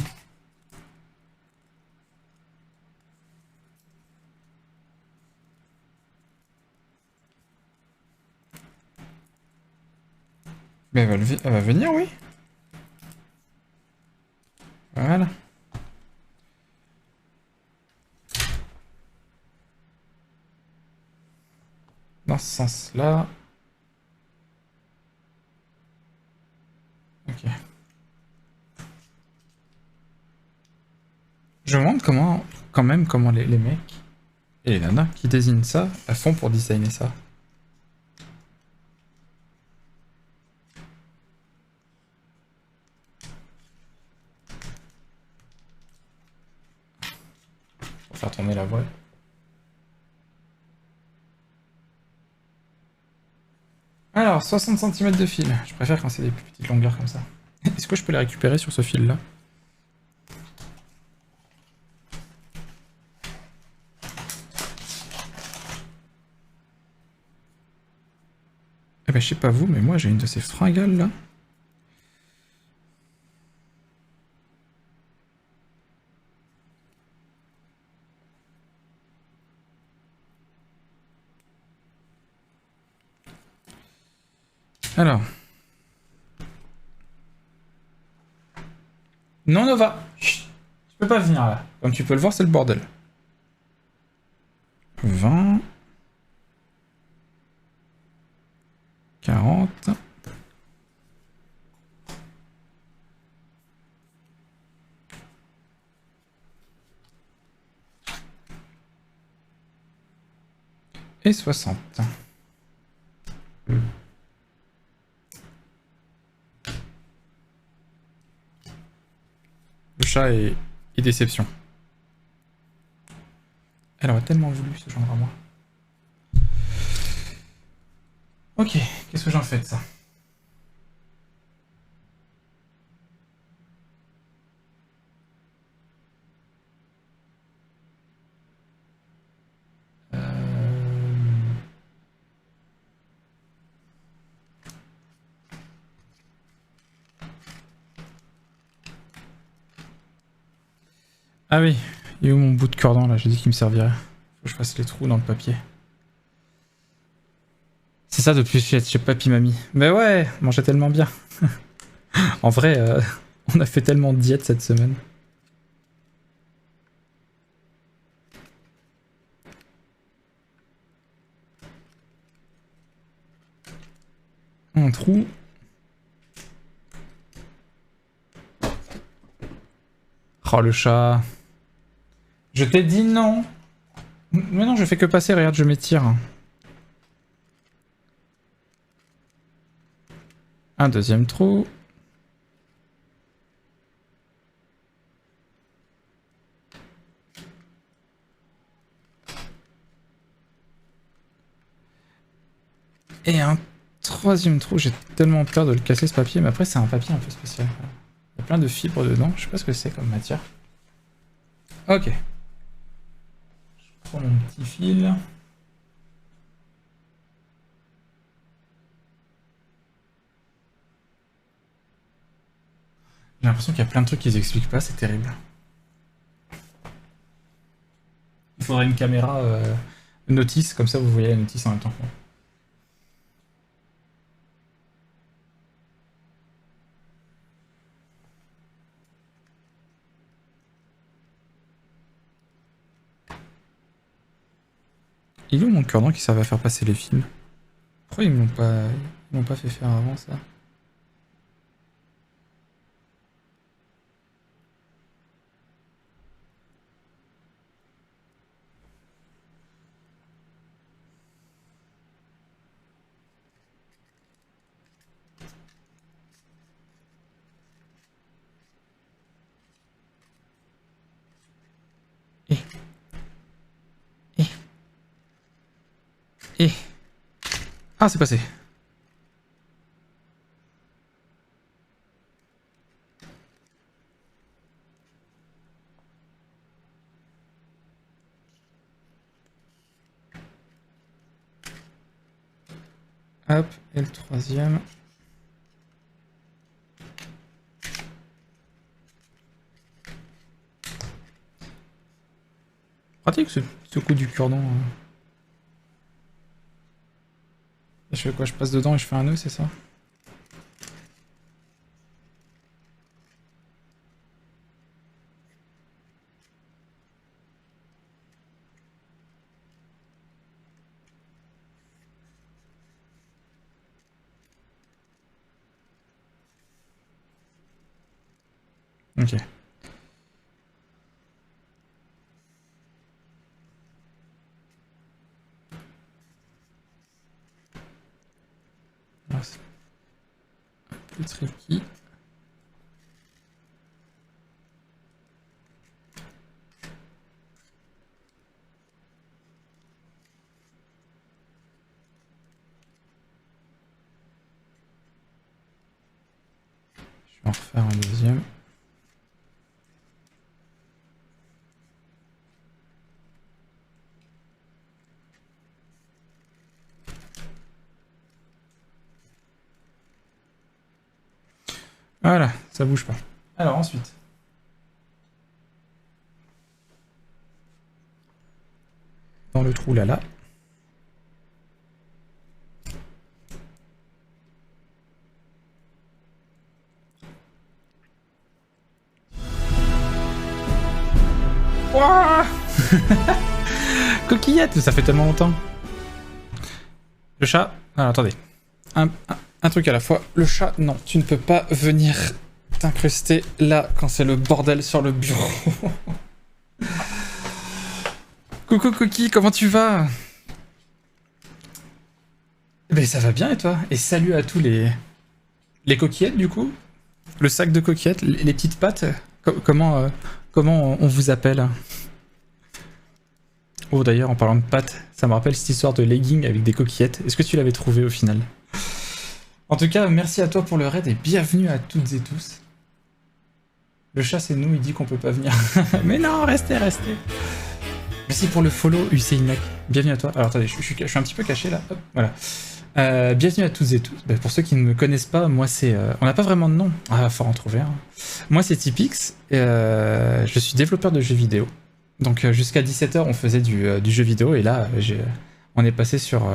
Mais elle va venir, oui. Voilà. Dans ce sens-là. Ok. Je me demande comment, quand même, comment les mecs et les nanas qui désignent ça font pour designer ça. Pour faire tourner la voile. Alors, 60 cm de fil. Je préfère quand c'est des plus petites longueurs comme ça. Est-ce que je peux les récupérer sur ce fil-là? Eh ben, je sais pas vous, mais moi j'ai une de ces fringales là. Alors. Non, Nova. Chut. Tu peux pas venir là. Comme tu peux le voir, c'est le bordel. 20. 40. Et 60. Le chat est déception. Elle aurait tellement voulu se joindre à moi. Ok, qu'est-ce que j'en fais de ça? Ah oui, il est où mon bout de cordon là? J'ai dit qu'il me servirait. Faut que je fasse les trous dans le papier. C'est ça depuis chez Papy Mamie. Mais ouais, mangeait tellement bien. En vrai, on a fait tellement de diète cette semaine. Un trou. Oh le chat. Je t'ai dit non. Mais non, je fais que passer, regarde, je m'étire. Un deuxième trou. Et un troisième trou. J'ai tellement peur de le casser ce papier, mais après c'est un papier un peu spécial. Il y a plein de fibres dedans, je sais pas ce que c'est comme matière. Ok. Je prends mon petit fil. J'ai l'impression qu'il y a plein de trucs qu'ils expliquent pas, c'est terrible. Il faudrait une caméra notice, comme ça vous voyez la notice en même temps. Il est où mon cordon qui servait à faire passer les films? Pourquoi ils m'ont pas fait faire avant ça? Eh, eh, eh. Ah, c'est passé. Hop, et le troisième. Pratique ce coup du cure-dent. Je fais quoi? Je passe dedans et je fais un nœud, c'est ça? Ok. C'est un peu tricky. Je vais en refaire un deuxième. Voilà, ça bouge pas. Alors ensuite. Dans le trou là. Ouah Coquillette, ça fait tellement longtemps. Le chat. Alors attendez. Un truc à la fois. Le chat, non, tu ne peux pas venir t'incruster là quand c'est le bordel sur le bureau. Coucou Coquille, comment tu vas? Ben ça va bien et toi? Et salut à tous les coquillettes du coup? Le sac de coquillettes, les petites pattes? Comment on vous appelle? Oh d'ailleurs en parlant de pattes, ça me rappelle cette histoire de legging avec des coquillettes. Est-ce que tu l'avais trouvé au final? En tout cas, merci à toi pour le raid et bienvenue à toutes et tous. Le chat c'est nous, il dit qu'on peut pas venir. Mais non, restez. Merci pour le follow, Hussein. Bienvenue à toi. Alors attendez, je suis un petit peu caché là. Hop, voilà. Bienvenue à toutes et tous. Pour ceux qui ne me connaissent pas, moi c'est... on n'a pas vraiment de nom. Ah, faut en trouver un. Moi c'est Tipix. Je suis développeur de jeux vidéo. Donc jusqu'à 17h on faisait du jeu vidéo et là on est passé sur...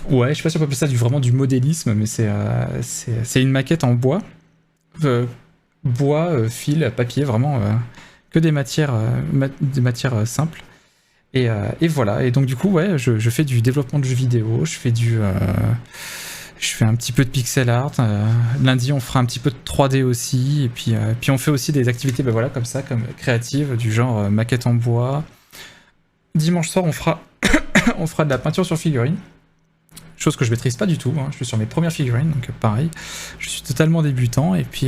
ouais, je sais pas si on peut appeler ça vraiment du modélisme, mais c'est une maquette en bois. Bois, fil, papier, vraiment que des matières simples. Et voilà, et donc du coup, ouais, je fais du développement de jeux vidéo, je fais un petit peu de pixel art. Lundi, on fera un petit peu de 3D aussi, et puis on fait aussi des activités, ben voilà, comme ça, comme créatives, du genre maquette en bois. Dimanche soir, on fera de la peinture sur figurine. Chose que je maîtrise pas du tout, hein. Je suis sur mes premières figurines, donc pareil, je suis totalement débutant, et puis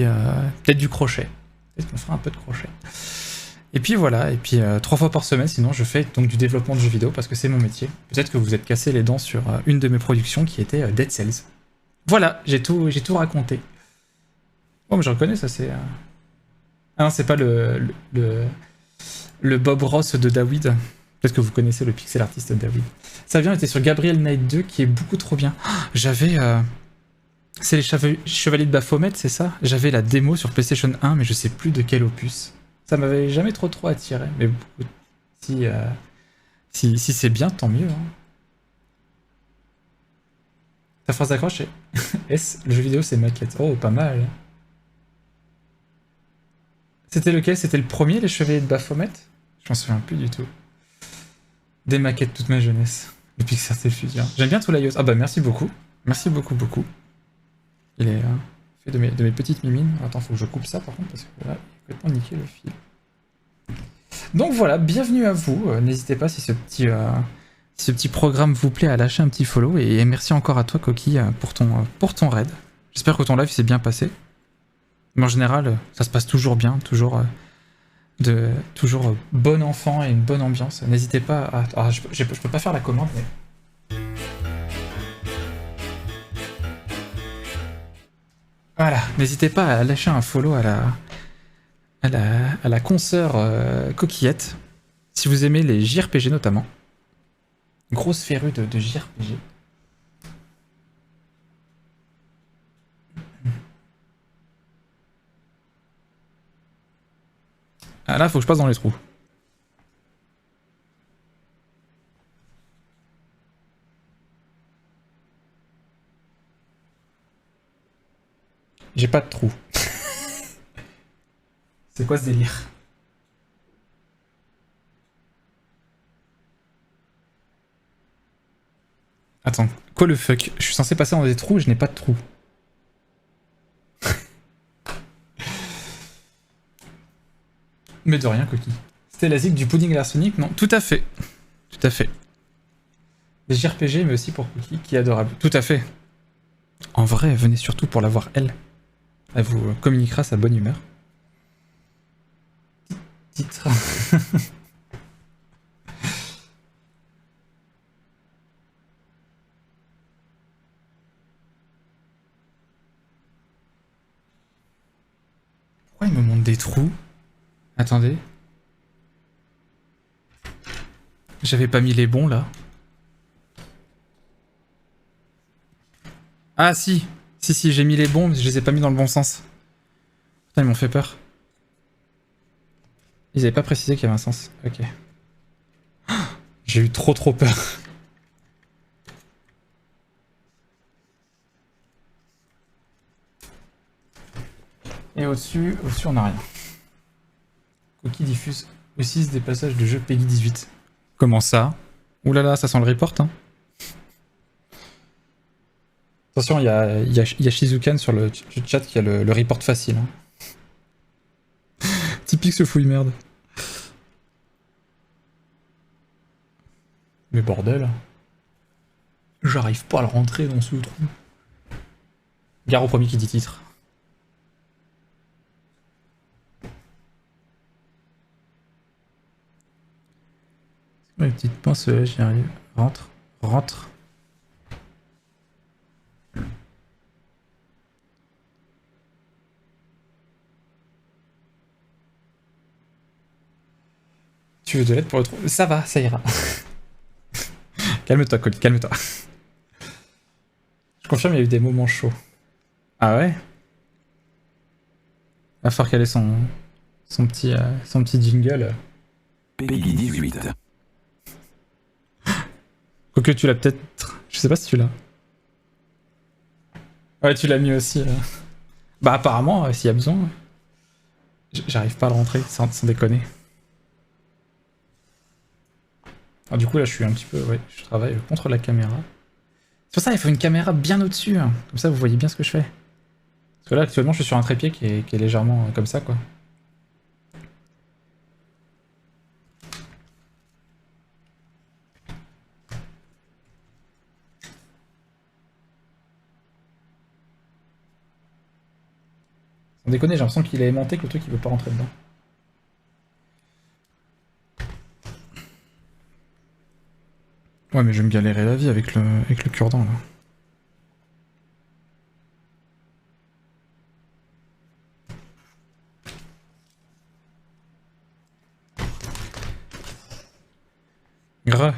peut-être du crochet. Peut-être qu'on fera un peu de crochet. Et puis voilà, et puis 3 fois par semaine, sinon je fais donc du développement de jeux vidéo parce que c'est mon métier. Peut-être que vous êtes cassé les dents sur une de mes productions qui était Dead Cells. Voilà, j'ai tout raconté. Oh mais je reconnais ça, c'est... Ah non, c'est pas le Bob Ross de David. Peut-être que vous connaissez le pixel artiste de David. Ça vient, était sur Gabriel Knight 2 qui est beaucoup trop bien. J'avais... C'est les Chevaliers de Baphomet, c'est ça? J'avais la démo sur PlayStation 1, mais je sais plus de quel opus. Ça m'avait jamais trop attiré, mais si c'est bien, tant mieux. Hein. Ta phrase d'accroche est S, le jeu vidéo c'est maquette. Oh, pas mal. C'était lequel? C'était le premier, les Chevaliers de Baphomet? Je m'en souviens plus du tout. Des maquettes toute ma jeunesse. Le Pixar c'est fusion. J'aime bien tout l'iOS. Ah bah merci beaucoup. Merci beaucoup. Il est fait de mes petites mimines. Attends, faut que je coupe ça par contre parce que là, il est complètement niqué le fil. Donc voilà, bienvenue à vous. N'hésitez pas si ce petit programme vous plaît à lâcher un petit follow et merci encore à toi Coquille pour ton raid. J'espère que ton live s'est bien passé. Mais en général, ça se passe toujours bien, toujours bon enfant et une bonne ambiance. N'hésitez pas à... Ah, je peux pas faire la commande, mais... Voilà, n'hésitez pas à lâcher un follow à la consoeur Coquillette, si vous aimez les JRPG notamment. Grosse férue de JRPG. Ah là, faut que je passe dans les trous. J'ai pas de trou. C'est quoi ce délire? Attends, quoi le fuck? Je suis censé passer dans des trous et je n'ai pas de trou. Mais de rien, Coquille. C'était la zig du pudding arsenic? Non, tout à fait. Tout à fait. Des JRPG, mais aussi pour Cookie, qui est adorable. Tout à fait. En vrai, venez surtout pour la voir, elle. Elle vous communiquera sa bonne humeur. Titre. Pourquoi il me montre des trous? Attendez. J'avais pas mis les bons, là. Ah, si. Si, j'ai mis les bons, mais je les ai pas mis dans le bon sens. Putain, ils m'ont fait peur. Ils avaient pas précisé qu'il y avait un sens. Ok. J'ai eu trop peur. Et au-dessus on a rien. Cookie diffuse aussi des passages de jeux Peggy 18. Comment ça? Ouh là là, ça sent le report, hein. Attention, il y a Shizukan sur le chat qui a le report facile. Hein. Typique ce fouille merde. Mais bordel. J'arrive pas à le rentrer dans ce trou. Gare au premier qui dit titre. Une petite pince, j'y arrive. Rentre. Tu veux de l'aide pour le trou? Ça va, ça ira. Calme-toi, Cody, calme-toi. Je confirme, il y a eu des moments chauds. Ah ouais? Va falloir qu'elle ait son petit jingle. Peggy 18. Quoique tu l'as peut-être... Je sais pas si tu l'as. Ouais, tu l'as mis aussi. Bah apparemment, s'il y a besoin. J'arrive pas à le rentrer, sans déconner. Alors, du coup, là, je suis un petit peu... Ouais, je travaille contre la caméra. C'est pour ça, il faut une caméra bien au-dessus. Hein. Comme ça, vous voyez bien ce que je fais. Parce que là, actuellement, je suis sur un trépied qui est légèrement comme ça, quoi. Sans déconner, j'ai l'impression qu'il est aimanté que le truc, il veut pas rentrer dedans. Ouais, mais je vais me galérer la vie avec le cure-dent, là. Grave.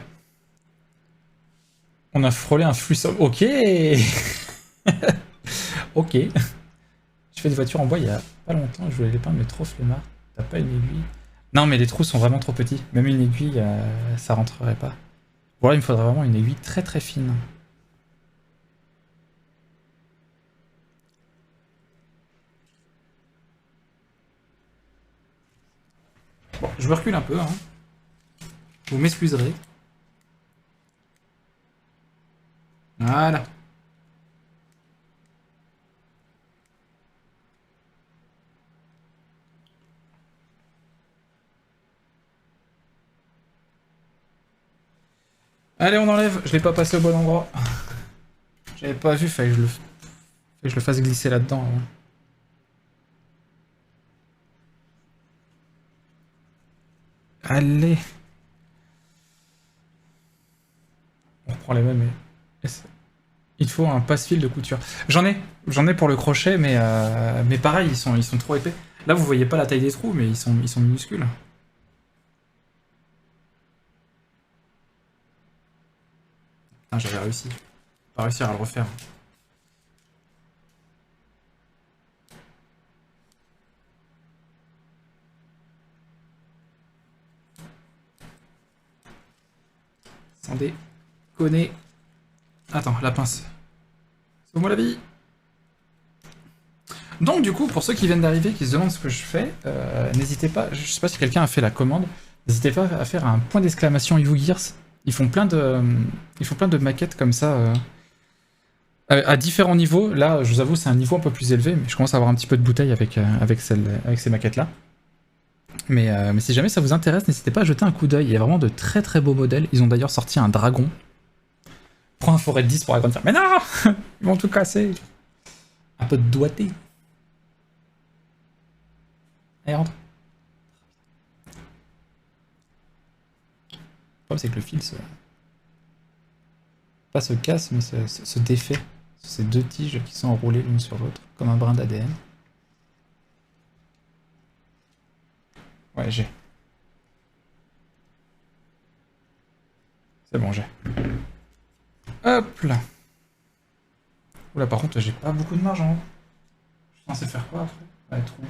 On a frôlé un flux... Ok. Ok. Je fais des voitures en bois il y a pas longtemps, je voulais les peindre, mais trop flemmard. T'as pas une aiguille? Non, mais les trous sont vraiment trop petits. Même une aiguille, ça rentrerait pas. Voilà, il me faudrait vraiment une aiguille très fine. Bon, je me recule un peu, hein. Vous m'excuserez. Voilà. Allez, on enlève. Je l'ai pas passé au bon endroit. J'avais pas vu, fallait que je le fasse glisser là-dedans. Hein. Allez. On reprend les mêmes. Il faut un passe-fil de couture. J'en ai pour le crochet, mais pareil, ils sont trop épais. Là, vous voyez pas la taille des trous, mais ils sont minuscules. Putain, j'avais réussi. Pas réussir à le refaire. Sans déconner. Attends, la pince. Sauve-moi la vie. Donc du coup, pour ceux qui viennent d'arriver, qui se demandent ce que je fais, n'hésitez pas, je sais pas si quelqu'un a fait la commande, n'hésitez pas à faire un point d'exclamation YouGears. Ils font plein de maquettes comme ça, à différents niveaux. Là, je vous avoue, c'est un niveau un peu plus élevé, mais je commence à avoir un petit peu de bouteille avec ces maquettes-là. Mais si jamais ça vous intéresse, n'hésitez pas à jeter un coup d'œil. Il y a vraiment de très très beaux modèles. Ils ont d'ailleurs sorti un dragon. Prends un forêt de 10 pour agrandir. Mais non ils vont tout casser. Un peu de doigté. Allez, rentre. Le problème, c'est que le fil pas se casse, mais se défait. Ces deux tiges qui sont enroulées l'une sur l'autre, comme un brin d'ADN. Ouais, j'ai. C'est bon, j'ai. Hop là. Oula, par contre, j'ai pas beaucoup de marge en haut. Je suis censé faire quoi après? Ouais, trou.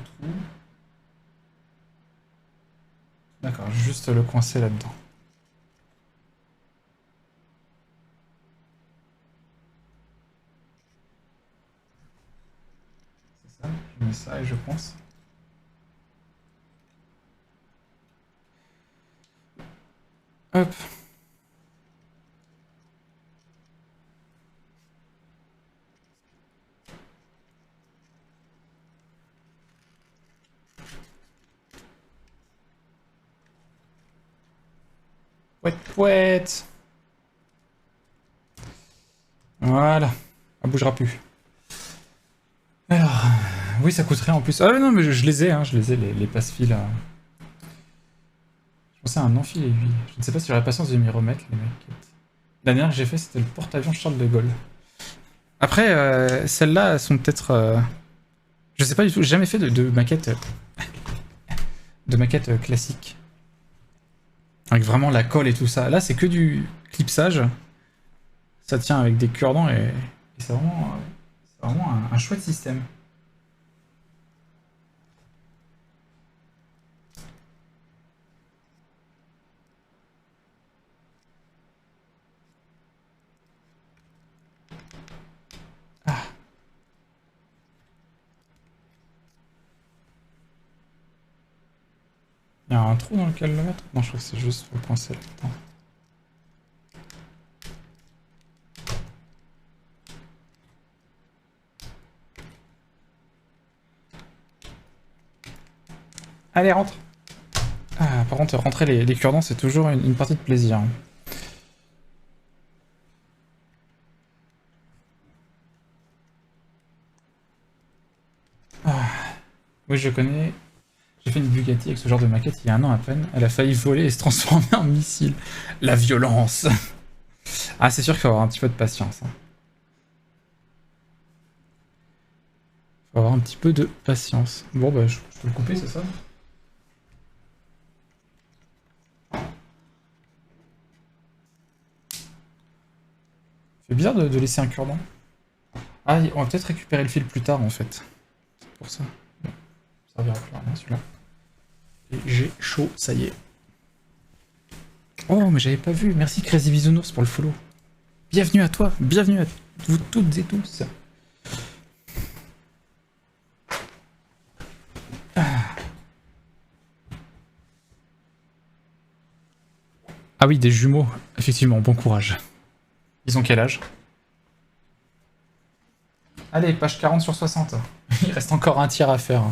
D'accord, juste le coincer là-dedans. C'est ça, je mets ça et je pense. Hop. Pouette. Voilà. Elle bougera plus. Alors, oui, ça coûterait en plus. Ah non, mais je les ai, hein, je les ai, les passe-fils là. Je pensais à un amphi aiguille. Je ne sais pas si j'aurais la patience de m'y remettre, les mecs. La dernière que j'ai fait, c'était le porte-avions Charles de Gaulle. Après, celles-là, elles sont peut-être... Je sais pas du tout, j'ai jamais fait de maquette... de maquette classique. Avec vraiment la colle et tout ça. Là, c'est que du clipsage. Ça tient avec des cure-dents et c'est vraiment un chouette système. Ah. Il y a un trou dans lequel le mettre? Non, je crois que c'est juste pour penser là-dedans. Allez, rentre. Ah, par contre, rentrer les cure-dents, c'est toujours une partie de plaisir. Ah. Oui, je connais. J'ai fait une Bugatti avec ce genre de maquette il y a un an à peine. Elle a failli voler et se transformer en missile. La violence. Ah, c'est sûr qu'il faut avoir un petit peu de patience. Faut avoir un petit peu de patience. Bon, bah, je peux le couper, c'est ça? C'est bizarre de laisser un cure-dent. Ah, on va peut-être récupérer le fil plus tard, en fait. C'est pour ça. Bon, ça servira plus à rien, celui-là. Et j'ai chaud, ça y est. Oh, mais j'avais pas vu. Merci Crazy Bisounours pour le follow. Bienvenue à toi, bienvenue à vous toutes et tous. Ah oui, des jumeaux. Effectivement, bon courage. Ils ont quel âge? Allez, page 40 sur 60. Il reste encore un tiers à faire.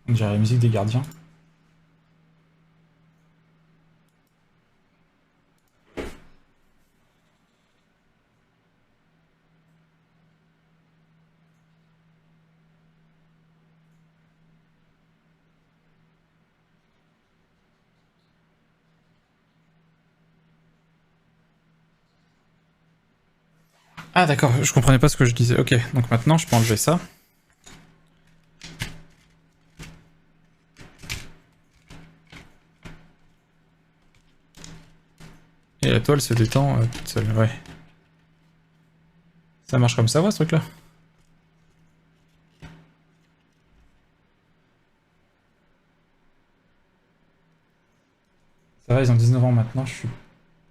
On dirait la musique des gardiens. Ah d'accord, je comprenais pas ce que je disais. Ok, donc maintenant je peux enlever ça. Et la toile se détend toute seule, ouais. Ça marche comme ça, ouais, ce truc-là. Ça va, ils ont 19 ans maintenant, je suis...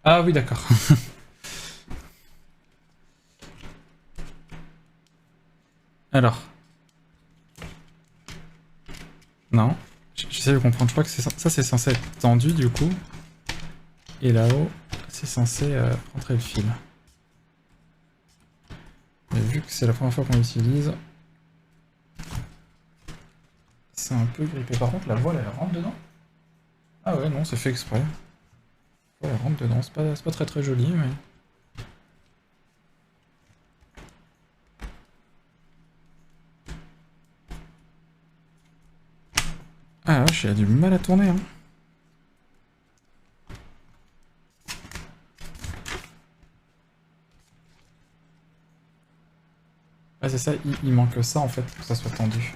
Ah oui, d'accord. Alors. Non. J'essaie de comprendre. Je crois que ça c'est censé être tendu du coup. Et là-haut, c'est censé rentrer le fil. Mais vu que c'est la première fois qu'on l'utilise, c'est un peu grippé. Par contre, la voile, elle rentre dedans. Ah ouais, non, c'est fait exprès. Ouais, elle rentre dedans. C'est pas très très joli, mais... Ah vache, il a du mal à tourner, hein. Ah c'est ça, il manque ça en fait pour que ça soit tendu.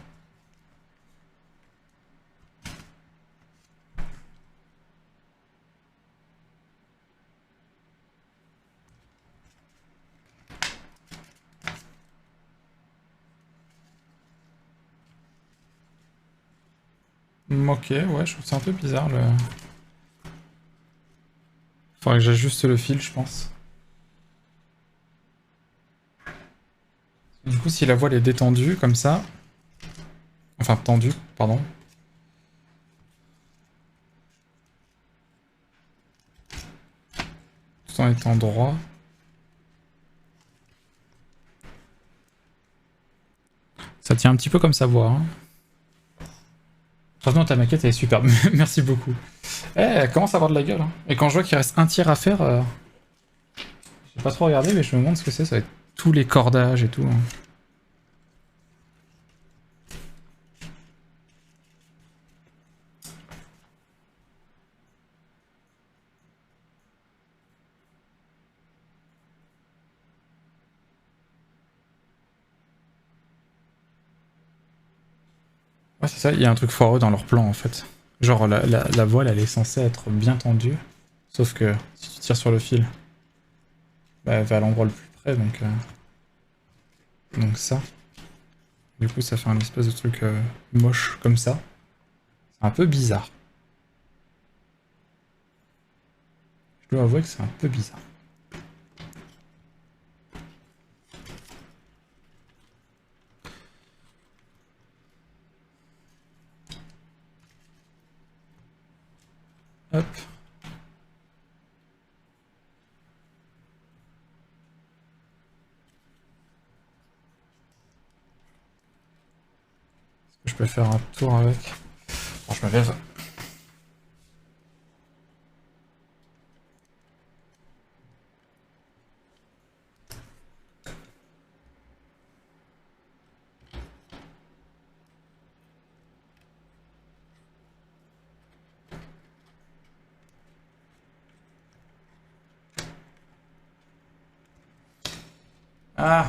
Ok, ouais, je trouve ça un peu bizarre le... Faudrait que j'ajuste le fil, je pense. Du coup, si la voile est détendue, comme ça... Enfin, tendue, pardon. Tout en étant droit. Ça tient un petit peu comme sa voix, hein. Franchement, ta maquette, elle est superbe. Merci beaucoup. Eh, elle commence à avoir de la gueule, hein. Et quand je vois qu'il reste un tiers à faire... J'ai pas trop regardé, mais je me demande ce que c'est. Ça va être tous les cordages et tout, hein. Ouais, c'est ça, il y a un truc foireux dans leur plan en fait. Genre la voile elle est censée être bien tendue, sauf que si tu tires sur le fil, bah, elle va à l'endroit le plus près donc ça. Du coup ça fait un espèce de truc moche comme ça. C'est un peu bizarre. Je dois avouer que c'est un peu bizarre. Hop. Est-ce que je peux faire un tour avec? Bon, je me lève. Ah!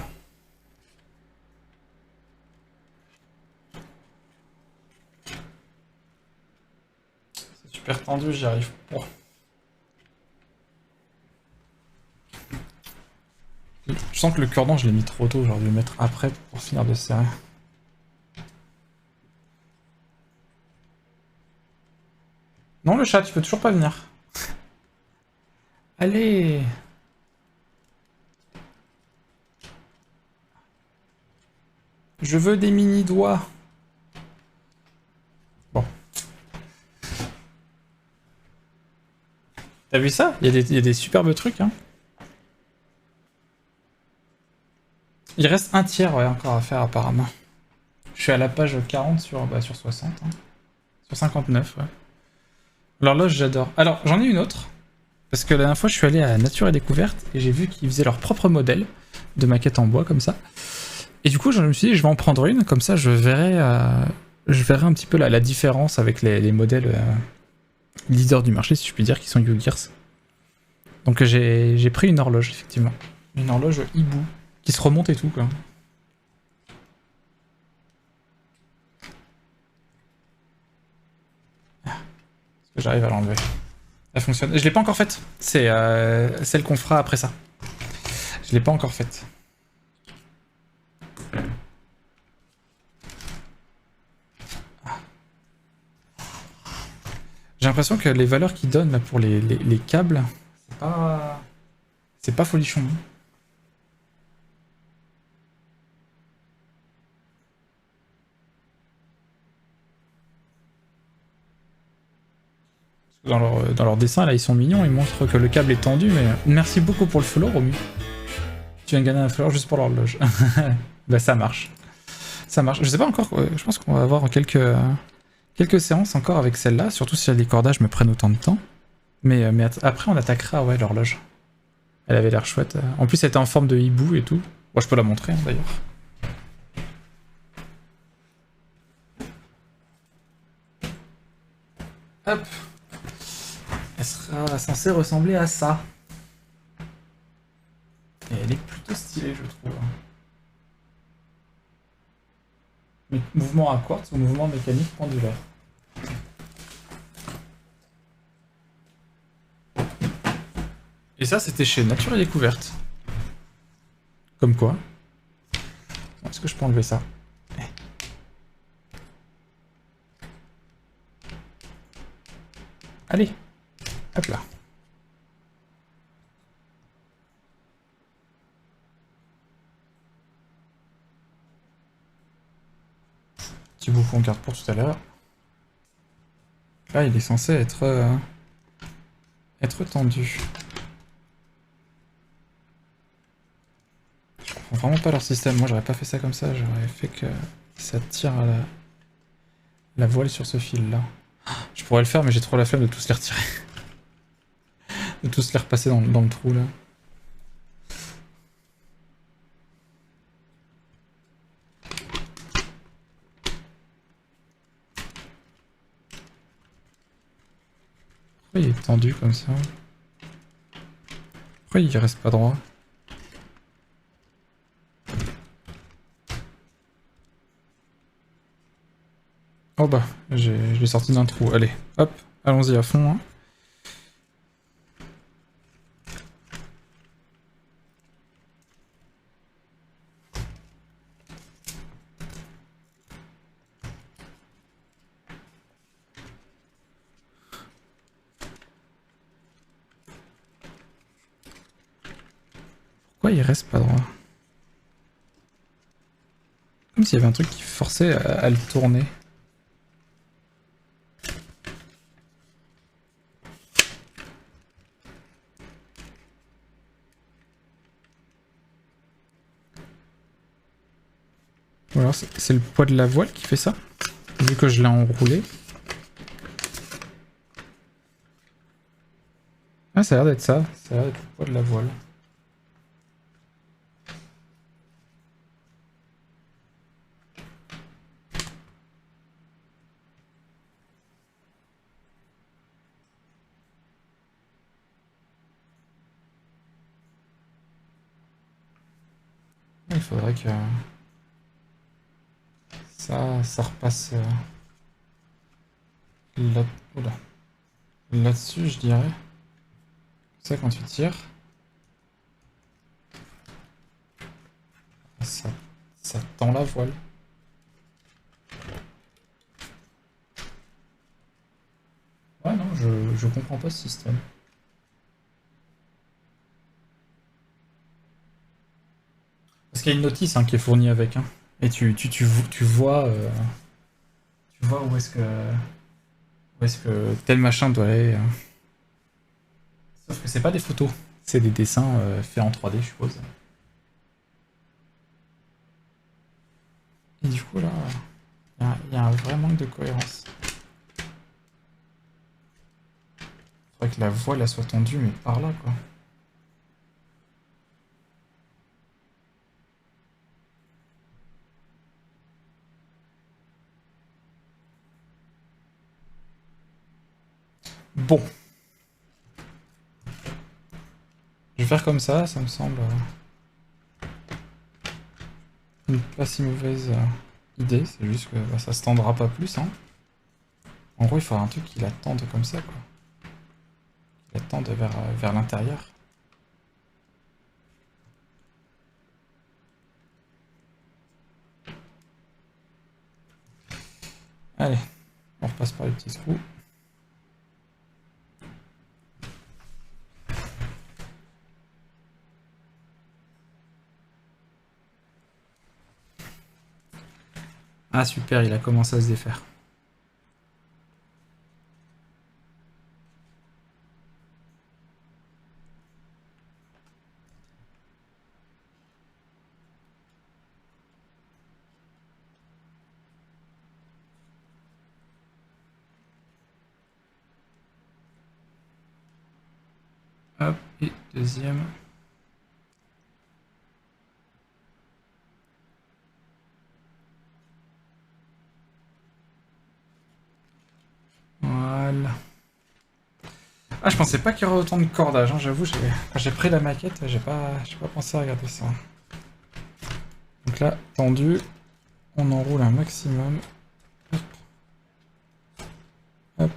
C'est super tendu, j'y arrive pas. Je sens que le cordon je l'ai mis trop tôt, j'aurais dû le mettre après pour finir de serrer. Non le chat, tu peux toujours pas venir. Allez! Je veux des mini-doigts. Bon. T'as vu ça? Il y a des superbes trucs, hein. Il reste un tiers, ouais, encore à faire apparemment. Je suis à la page 40 sur 60. Hein. Sur 59, ouais. L'horloge, j'adore. Alors, j'en ai une autre. Parce que la dernière fois, je suis allé à Nature et Découverte et j'ai vu qu'ils faisaient leur propre modèle de maquette en bois, comme ça. Et du coup, je me suis dit, je vais en prendre une, comme ça, je verrai un petit peu la différence avec les modèles leaders du marché, si je puis dire, qui sont Ugears. Donc j'ai pris une horloge, effectivement. Une horloge hibou, qui se remonte et tout, quoi. Est-ce que j'arrive à l'enlever? Elle fonctionne. Je l'ai pas encore faite. C'est celle qu'on fera après ça. Je l'ai pas encore faite. J'ai l'impression que les valeurs qu'ils donnent là, pour les câbles, c'est pas folichon. Dans leur dessin, là, ils sont mignons, ils montrent que le câble est tendu, mais merci beaucoup pour le follow, Romu. Tu viens de gagner un follow juste pour l'horloge. Bah ça marche. Ça marche. Je sais pas encore, je pense qu'on va avoir quelques séances encore avec celle-là, surtout si les cordages me prennent autant de temps. Mais après, on attaquera, ouais, l'horloge. Elle avait l'air chouette. En plus, elle était en forme de hibou et tout. Moi, je peux la montrer, hein, d'ailleurs. Hop. Elle sera censée ressembler à ça. Et elle est plutôt stylée, je trouve. Mais mouvement à quartz ou mouvement mécanique pendulaire. Et ça, c'était chez Nature et Découverte. Comme quoi. Est-ce que je peux enlever ça? Allez. Hop là. Petit bouffon garde pour tout à l'heure. Là, il est censé être tendu. Je comprends vraiment pas leur système. Moi, j'aurais pas fait ça comme ça. J'aurais fait que ça tire à la voile sur ce fil-là. Je pourrais le faire, mais j'ai trop la flemme de tous les retirer. De tous les repasser dans le trou, là. Pourquoi il est tendu comme ça? Pourquoi il reste pas droit? Oh bah, je l'ai sorti d'un trou. Allez, hop, allons-y à fond. Hein. Pourquoi il reste pas droit? Comme s'il y avait un truc qui forçait à le tourner. Ou alors c'est le poids de la voile qui fait ça, vu que je l'ai enroulé. Ah, ça a l'air d'être ça. Ça a l'air d'être le poids de la voile. Il faudrait que ça repasse là-dessus, je dirais. Ça, quand tu tires, ça tend la voile. Ouais, non, je comprends pas ce système. Parce qu'il y a une notice hein, qui est fournie avec. Hein. Et tu vois où est-ce que tel machin doit aller. Hein. Sauf que c'est pas des photos, c'est des dessins faits en 3D, je suppose. Et du coup, là, il y a un vrai manque de cohérence. Faudrait que la voile elle soit tendue, mais par là, quoi. Bon. Je vais faire comme ça me semble une pas si mauvaise idée. C'est juste que bah, ça se tendra pas plus. Hein. En gros, il faudra un truc qui la tende comme ça, quoi. Qui la tende vers l'intérieur. Allez, on repasse par les petits trous. Ah super, il a commencé à se défaire. Hop, et deuxième. Voilà. Ah, je pensais pas qu'il y aurait autant de cordage, hein, j'avoue, quand j'ai pris la maquette, j'ai pas pensé à regarder ça. Donc là, tendu, on enroule un maximum. Hop. Hop.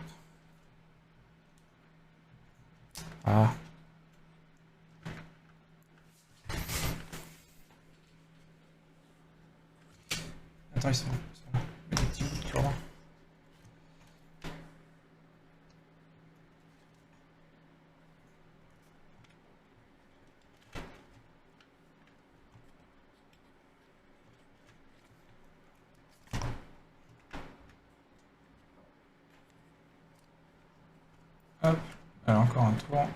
Ah. Attends, ils sont là. Des petits bouts de cordon. Hop. Alors encore un tour.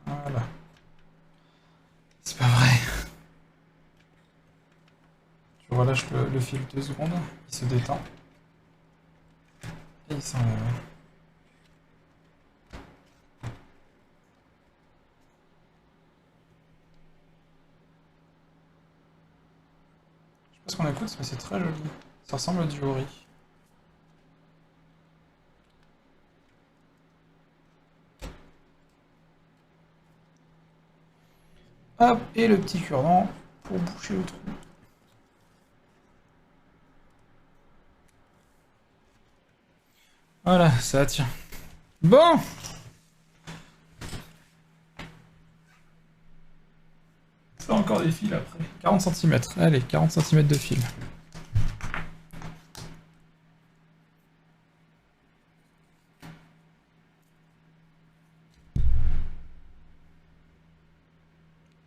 Voilà. C'est pas vrai. Tu relâches le fil 2 secondes, il se détend. Et il s'enlève. Je sais pas ce qu'on écoute, mais c'est très joli. Ça ressemble à du Ori. Hop, et le petit cure-dent pour boucher le trou. Voilà, ça tient. Bon! Ça encore des fils après. 40 cm. Allez, 40 cm de fil.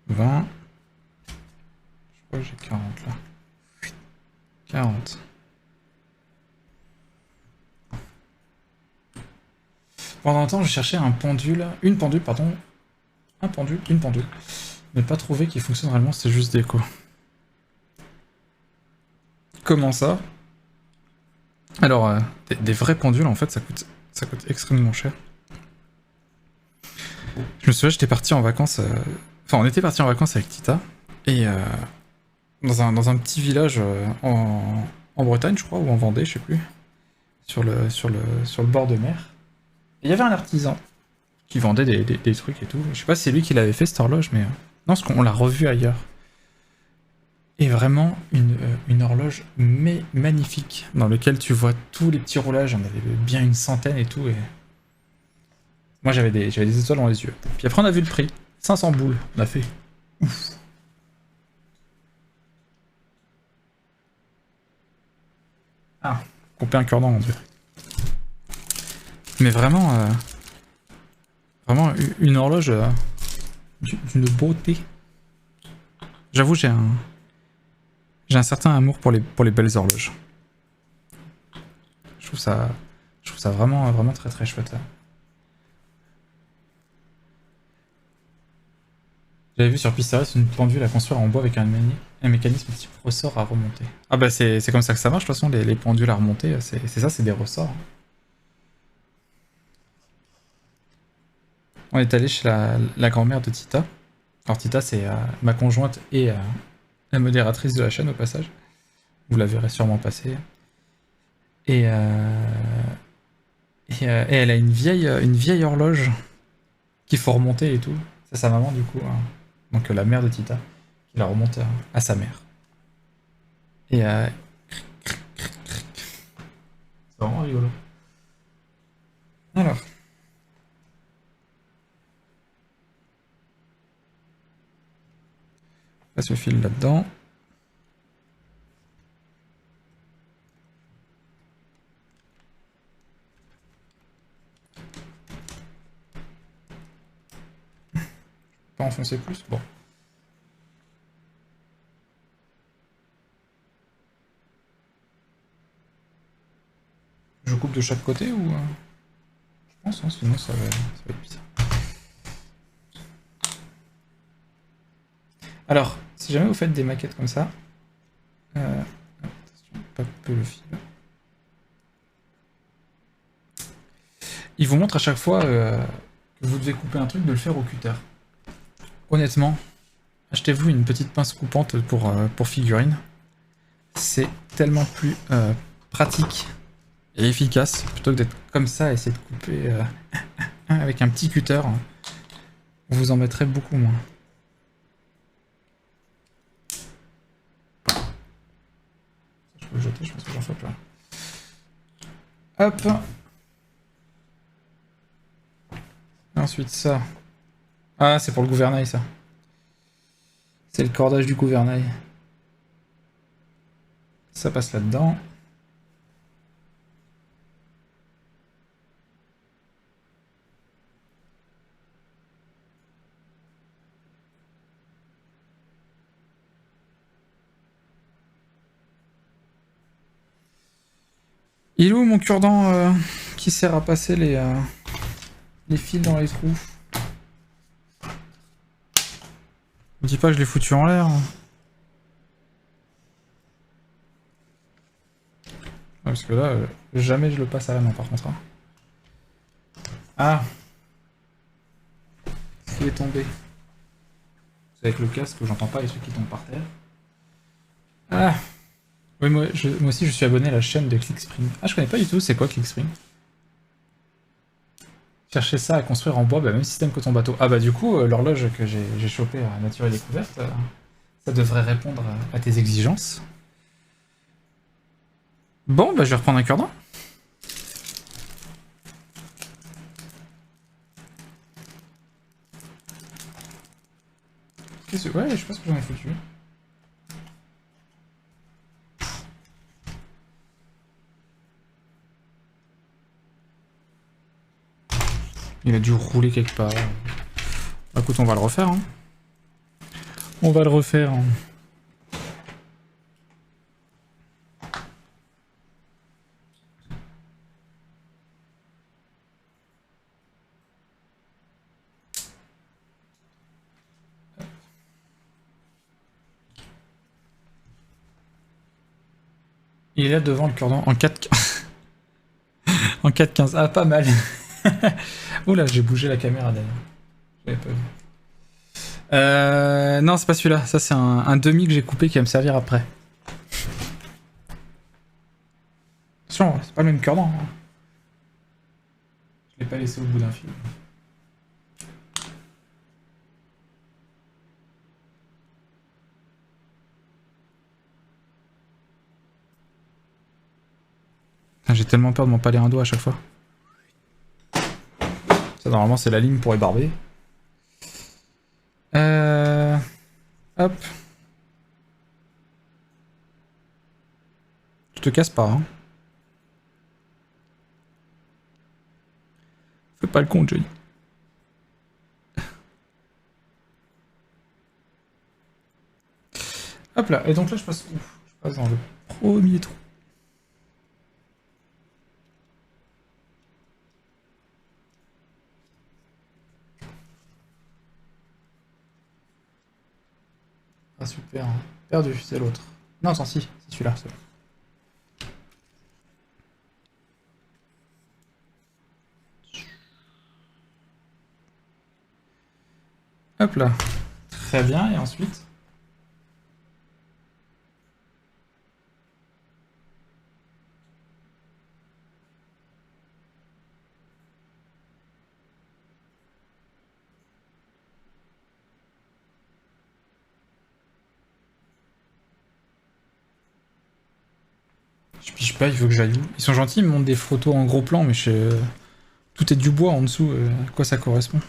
Je crois que j'ai 40 là. 40. Pendant un temps, je cherchais un pendule. Une pendule, pardon. Un pendule, une pendule. Mais pas trouvé qui fonctionne réellement, c'est juste déco. Comment ça? Alors, des vrais pendules, en fait, ça coûte extrêmement cher. Je me souviens, j'étais parti en vacances. Enfin, on était parti en vacances avec Tita. Et dans un petit village en Bretagne, je crois, ou en Vendée, je sais plus. Sur le bord de mer. Et il y avait un artisan qui vendait des trucs et tout. Je sais pas si c'est lui qui l'avait fait, cette horloge, mais. Non, parce qu'on l'a revu ailleurs. Et vraiment, une horloge magnifique, dans lequel tu vois tous les petits roulages. On avait bien une centaine et tout. Et moi, j'avais des étoiles dans les yeux. Puis après, on a vu le prix. 500 boules. On a fait. Ah, couper un cure-dent, mon dieu. Mais vraiment, vraiment une horloge d'une beauté. J'avoue, j'ai un certain amour pour les belles horloges. Je trouve ça vraiment, vraiment très très chouette. J'avais vu sur Pistaris une pendule à construire en bois avec un mécanisme type ressort à remonter. Ah bah c'est comme ça que ça marche, de toute façon, les pendules à remonter, c'est ça, c'est des ressorts. On est allé chez la grand-mère de Tita. Alors Tita, c'est ma conjointe et la modératrice de la chaîne, au passage. Vous la verrez sûrement passer. Et, et elle a une vieille horloge qu'il faut remonter et tout. C'est sa maman, du coup. Donc la mère de Tita, qui la remonte à sa mère. Et c'est vraiment rigolo. Alors, on passe le fil là-dedans. Pas enfoncer plus. Bon. de chaque côté ou... Je pense, hein, sinon ça va être bizarre. Alors, si jamais vous faites des maquettes comme ça... attention, pas couper le fil. Il vous montre à chaque fois que vous devez couper un truc, de le faire au cutter. Honnêtement, achetez-vous une petite pince coupante pour figurines. C'est tellement plus pratique et efficace, plutôt que d'être comme ça et essayer de couper avec un petit cutter. Vous en mettrez beaucoup moins. Je peux le jeter, je pense que j'en fais plein. Hop. Et ensuite ça. Ah, c'est pour le gouvernail ça. C'est le cordage du gouvernail. Ça passe là-dedans. Il est où mon cure-dent qui sert à passer les fils dans les trous? Me dis pas que je l'ai foutu en l'air. Parce que là, jamais je le passe à la main par contre. Hein. Ah, ce qui est tombé. C'est avec le casque que j'entends pas les trucs qui tombent par terre. Ah, oui, moi aussi je suis abonné à la chaîne de Clickspring. Ah, je connais pas du tout, c'est quoi Clickspring? Chercher ça à construire en bois, bah, même système que ton bateau. Ah bah du coup, l'horloge que j'ai chopée à Nature et Découverte, ça devrait répondre à tes exigences. Bon, bah je vais reprendre un cure-dent. Ouais, je sais pas ce que j'en ai foutu. Il a dû rouler quelque part. Bah, écoute, on va le refaire. Hein. On va le refaire. Hein. Il est là devant le cure-dent en 4... en 4-15. Ah, pas mal. Oula, j'ai bougé la caméra d'ailleurs. J'avais pas vu. Non, c'est pas celui-là. Ça, c'est un demi que j'ai coupé qui va me servir après. Attention, c'est pas le même cure-dent. Hein. Je l'ai pas laissé au bout d'un fil. J'ai tellement peur de m'en paler un doigt à chaque fois. Ça, normalement, c'est la ligne pour ébarber. Hop. Tu te casses pas, hein. Fais pas le con, Johnny. Hop là, et donc là, je passe où? Je passe dans le premier trou. Ah super, hein. Perdu, c'est l'autre. Non, attends, si, c'est celui-là. Hop là. Très bien, et ensuite... Je pige pas, il veut que j'aille où? Ils sont gentils, ils me montrent des photos en gros plan, mais tout est du bois en dessous, à quoi ça correspond?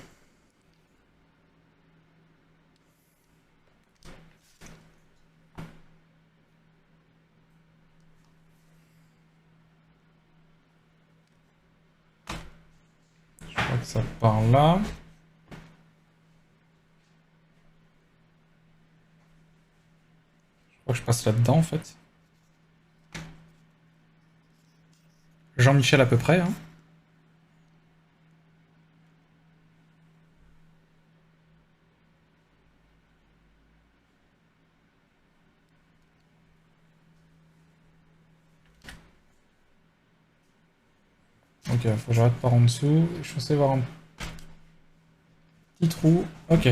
Je crois que ça part là. Je crois que je passe là-dedans en fait. Jean-Michel à peu près. Hein. Ok, faut que j'arrête par en dessous. Je suis censé voir un petit trou. Ok.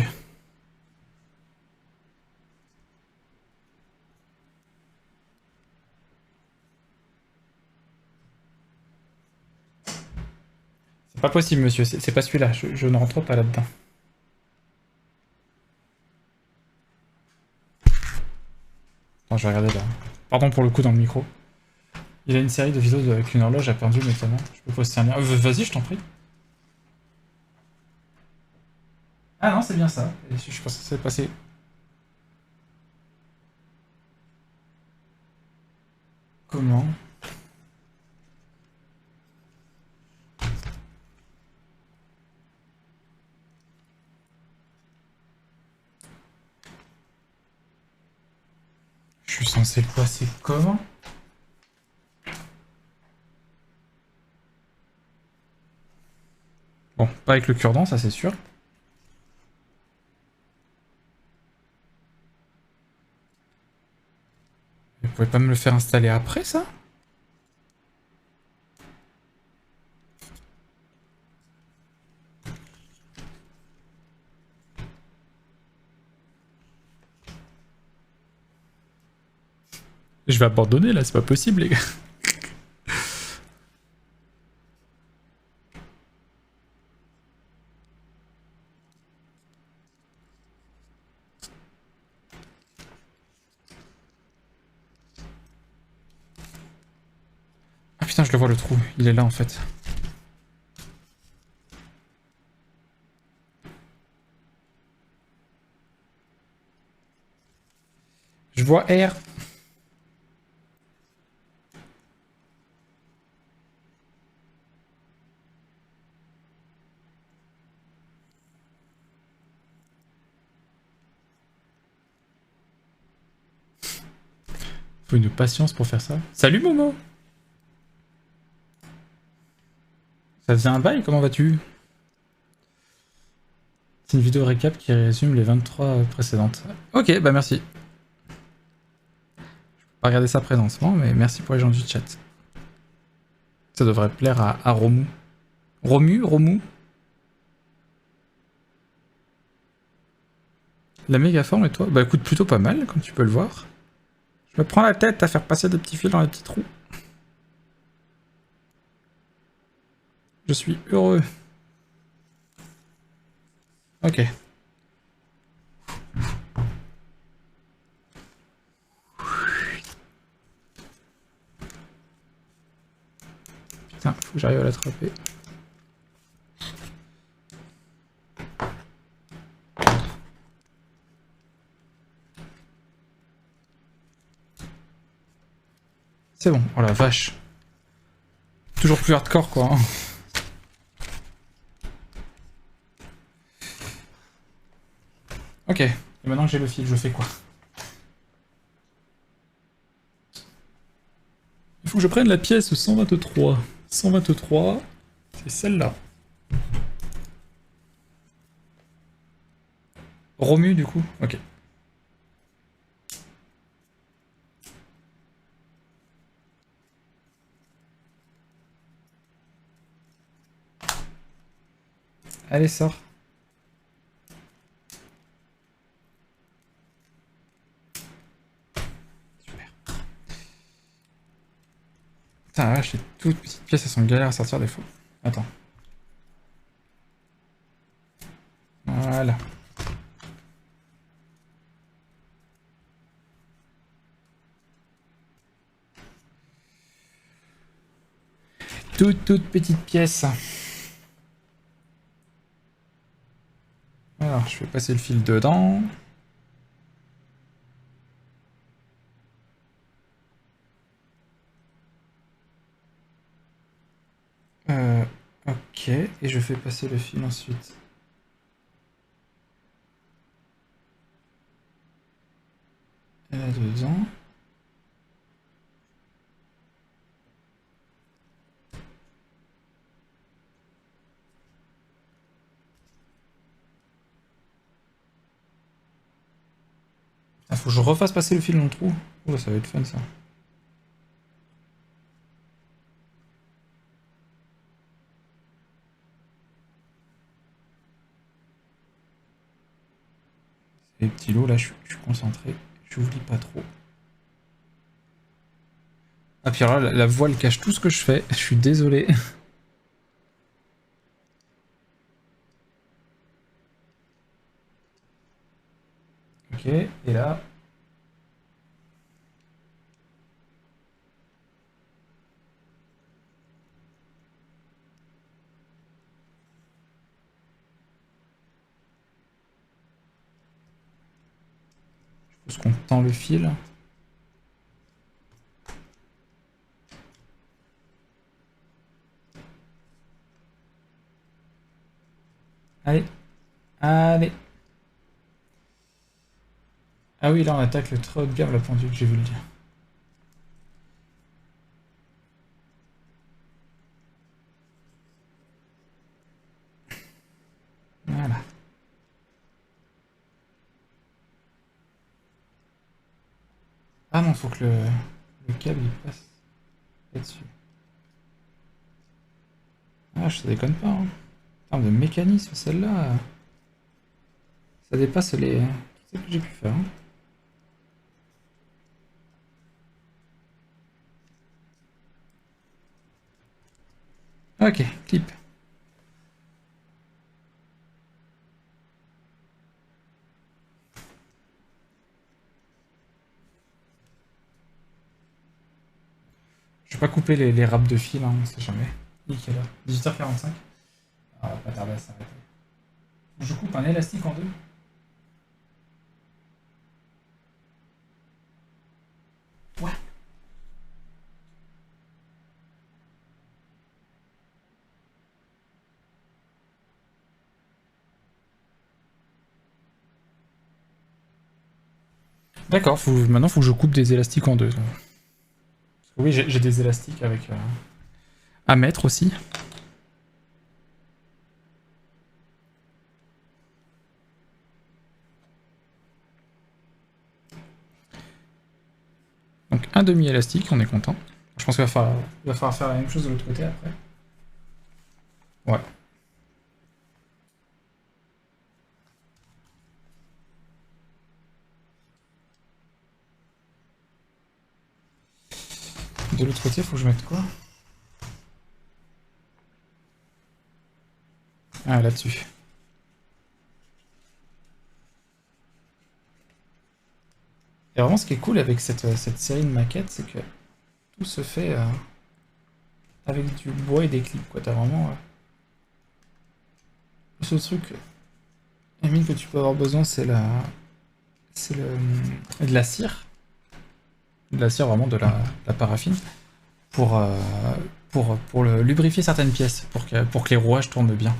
C'est pas possible, monsieur. C'est pas celui-là. Je ne rentre pas là-dedans. Attends, je vais regarder là. Pardon pour le coup dans le micro. Il a une série de vidéos avec une horloge a perdu notamment. Je peux poster un lien. Vas-y, je t'en prie. Ah non, c'est bien ça. Je suis pas censé passer. Comment? Je suis censé le passer comment? Bon, pas avec le cure-dent, ça c'est sûr. Vous pouvez pas me le faire installer après ça? Je vais abandonner là, c'est pas possible les gars. Ah putain, je le vois le trou, il est là en fait. Je vois R. Faut une patience pour faire ça. Salut Momo. Ça faisait un bail, comment vas-tu? C'est une vidéo récap qui résume les 23 précédentes. Ok, bah merci. Je peux pas regarder ça présentement, mais merci pour les gens du chat. Ça devrait plaire à Romu. Romu? La méga forme et toi? Bah écoute, plutôt pas mal, comme tu peux le voir. Je me prends la tête à faire passer des petits fils dans les petits trous. Je suis heureux. Ok. Putain, faut que j'arrive à l'attraper. C'est bon, oh la vache. Toujours plus hardcore quoi. Hein. Ok, et maintenant que j'ai le fil, je fais quoi? Il faut que je prenne la pièce 123. 123, c'est celle-là. Romu du coup? Ok. Allez, sors. Super. Putain, la vache, ces toutes petites pièces, elles sont galères à sortir des fois. Attends. Voilà. Toutes petites pièces. Alors, je vais passer le fil dedans. Ok, et je fais passer le fil ensuite. Et là-dedans. faut que je refasse passer le fil dans le trou. Oh, ça va être fun ça. Les petits lots là, je suis concentré. J'oublie pas trop. Ah puis alors là, la voile cache tout ce que je fais. Je suis désolé. Ok, et là... Je suppose qu'on tend le fil. Allez. Allez. Ah oui, là on attaque le très haut de gamme, la pendule, j'ai vu le dire. Voilà. Ah non, faut que le câble il passe là-dessus. Ah, je déconne pas, hein. En termes de mécanisme, celle-là, ça dépasse les... tout ce que j'ai pu faire, hein. Ok, clip. Je vais pas couper les râpes de fil, hein, on sait jamais. Il est quelle heure? 18h45. Ah, on va pas tarder à s'arrêter. Je coupe un élastique en deux. Ouais. D'accord, maintenant faut que je coupe des élastiques en deux. Oui, j'ai des élastiques avec à mettre aussi. Donc un demi-élastique, on est content. Je pense qu'il va falloir faire la même chose de l'autre côté après. Ouais. De l'autre côté, faut que je mette quoi? Ah, là-dessus. Et vraiment, ce qui est cool avec cette série de maquettes, c'est que tout se fait avec du bois et des clips, quoi. T'as vraiment... ce truc, Emile, que tu peux avoir besoin, c'est de la cire. De la cire, vraiment de la paraffine. Pour, pour lubrifier certaines pièces, pour que les rouages tournent bien.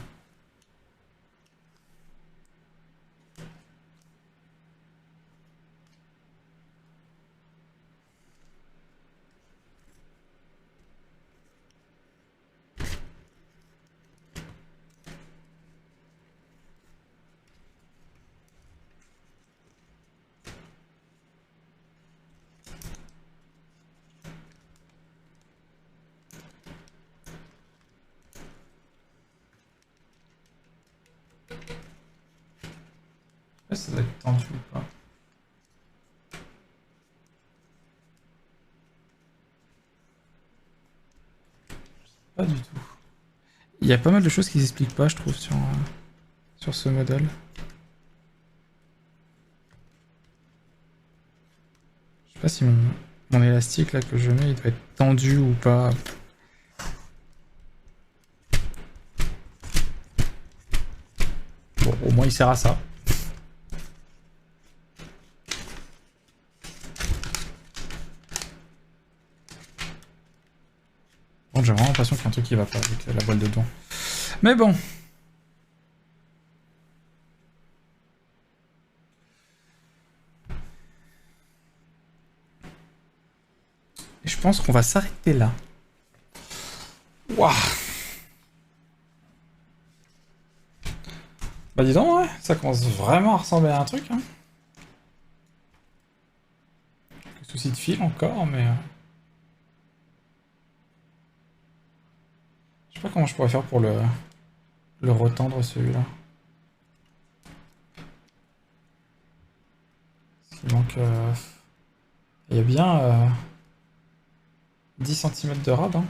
Ouais, ça doit être tendu ou pas. Pas du tout. Il y a pas mal de choses qui s'expliquent pas, je trouve, sur ce modèle. Je sais pas si mon élastique là que je mets, il doit être tendu ou pas. Bon, au moins il sert à ça. Bon, j'ai vraiment l'impression qu'il y a un truc qui va pas avec la voile dedans. Mais bon. Et je pense qu'on va s'arrêter là. Waouh. Bah dis donc, ouais, ça commence vraiment à ressembler à un truc, hein. souci de fil encore, mais... Je sais pas comment je pourrais faire pour le retendre celui-là. Parce qu'il manque... Il y a bien 10 cm de rad. Hein.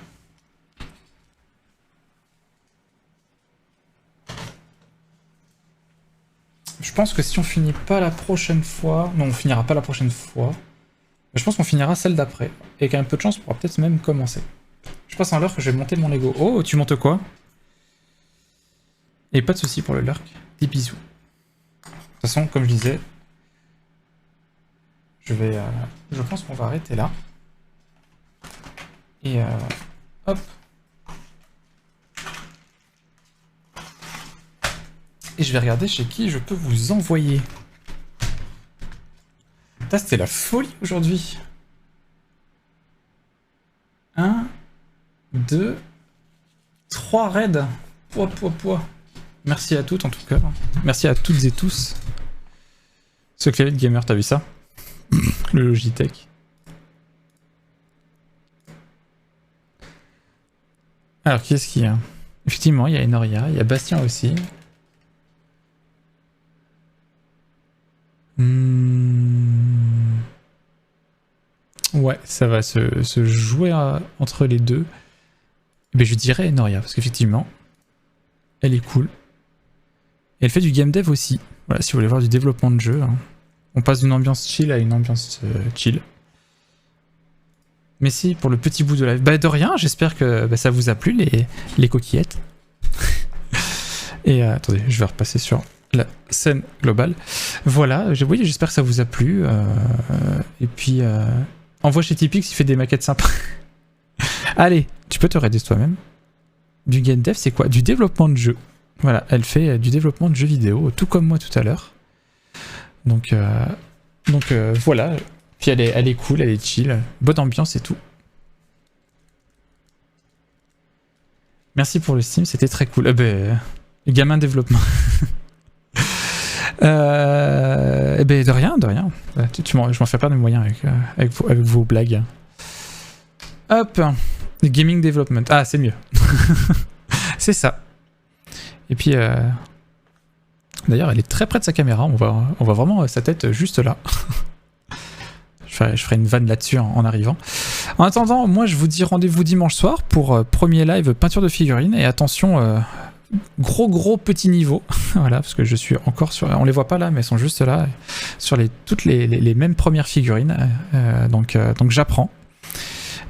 Je pense que si on finit pas la prochaine fois... Non, on finira pas la prochaine fois. Mais je pense qu'on finira celle d'après. Et avec un peu de chance, on pourra peut-être même commencer. Je passe un lurk, je vais monter mon Lego. Oh, tu montes quoi? Et pas de soucis pour le lurk. Des bisous. De toute façon, comme je disais, je pense qu'on va arrêter là. Et hop. Et je vais regarder chez qui je peux vous envoyer. Ça, c'était la folie aujourd'hui. 1, 2, 3 raids. Pouah. Merci à toutes en tout cas. Merci à toutes et tous. Ce clavier de gamer, t'as vu ça? Le Logitech. Alors, qui est-ce qu'il y a? Effectivement, il y a Enoria, il y a Bastien aussi. Ouais, ça va se jouer entre les deux. Mais je dirais Enoria, parce qu'effectivement, elle est cool. Et elle fait du game dev aussi. Voilà, si vous voulez voir du développement de jeu. Hein. On passe d'une ambiance chill à une ambiance chill. Merci pour le petit bout de live. Bah de rien, j'espère que ça vous a plu, les coquillettes. Et attendez, je vais repasser sur la scène globale. Voilà, oui, j'espère que ça vous a plu. Et puis, envoie chez Tipeee s'il fait des maquettes sympas. Allez, tu peux te raider toi-même. Du game dev, c'est quoi? Du développement de jeu. Voilà, elle fait du développement de jeux vidéo, tout comme moi tout à l'heure. Donc voilà. Puis elle est cool, elle est chill. Bonne ambiance et tout. Merci pour le Steam, c'était très cool. Gamin développement. De rien. Je m'en fais perdre des moyens avec vos blagues. Hop. Gaming development. Ah, c'est mieux. C'est ça. Et puis, d'ailleurs, elle est très près de sa caméra. On voit vraiment sa tête juste là. Je ferai une vanne là-dessus en arrivant. En attendant, moi, je vous dis rendez-vous dimanche soir pour premier live peinture de figurines. Et attention, gros petit niveau. Voilà, parce que je suis encore sur... On les voit pas là, mais elles sont juste là. Sur toutes les mêmes premières figurines. Donc j'apprends.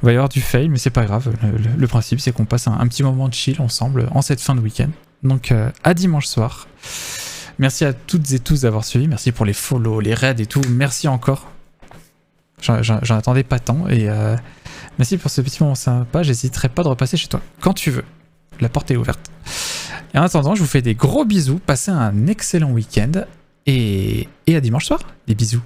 Il va y avoir du fail, mais c'est pas grave. Le principe, c'est qu'on passe un petit moment de chill ensemble en cette fin de week-end. Donc à dimanche soir. Merci à toutes et tous d'avoir suivi. Merci pour les follow, les raids et tout. Merci encore. J'en attendais pas tant. Et merci pour ce petit moment sympa. J'hésiterai pas de repasser chez toi quand tu veux. La porte est ouverte. Et en attendant, je vous fais des gros bisous. Passez un excellent week-end. Et à dimanche soir. Des bisous.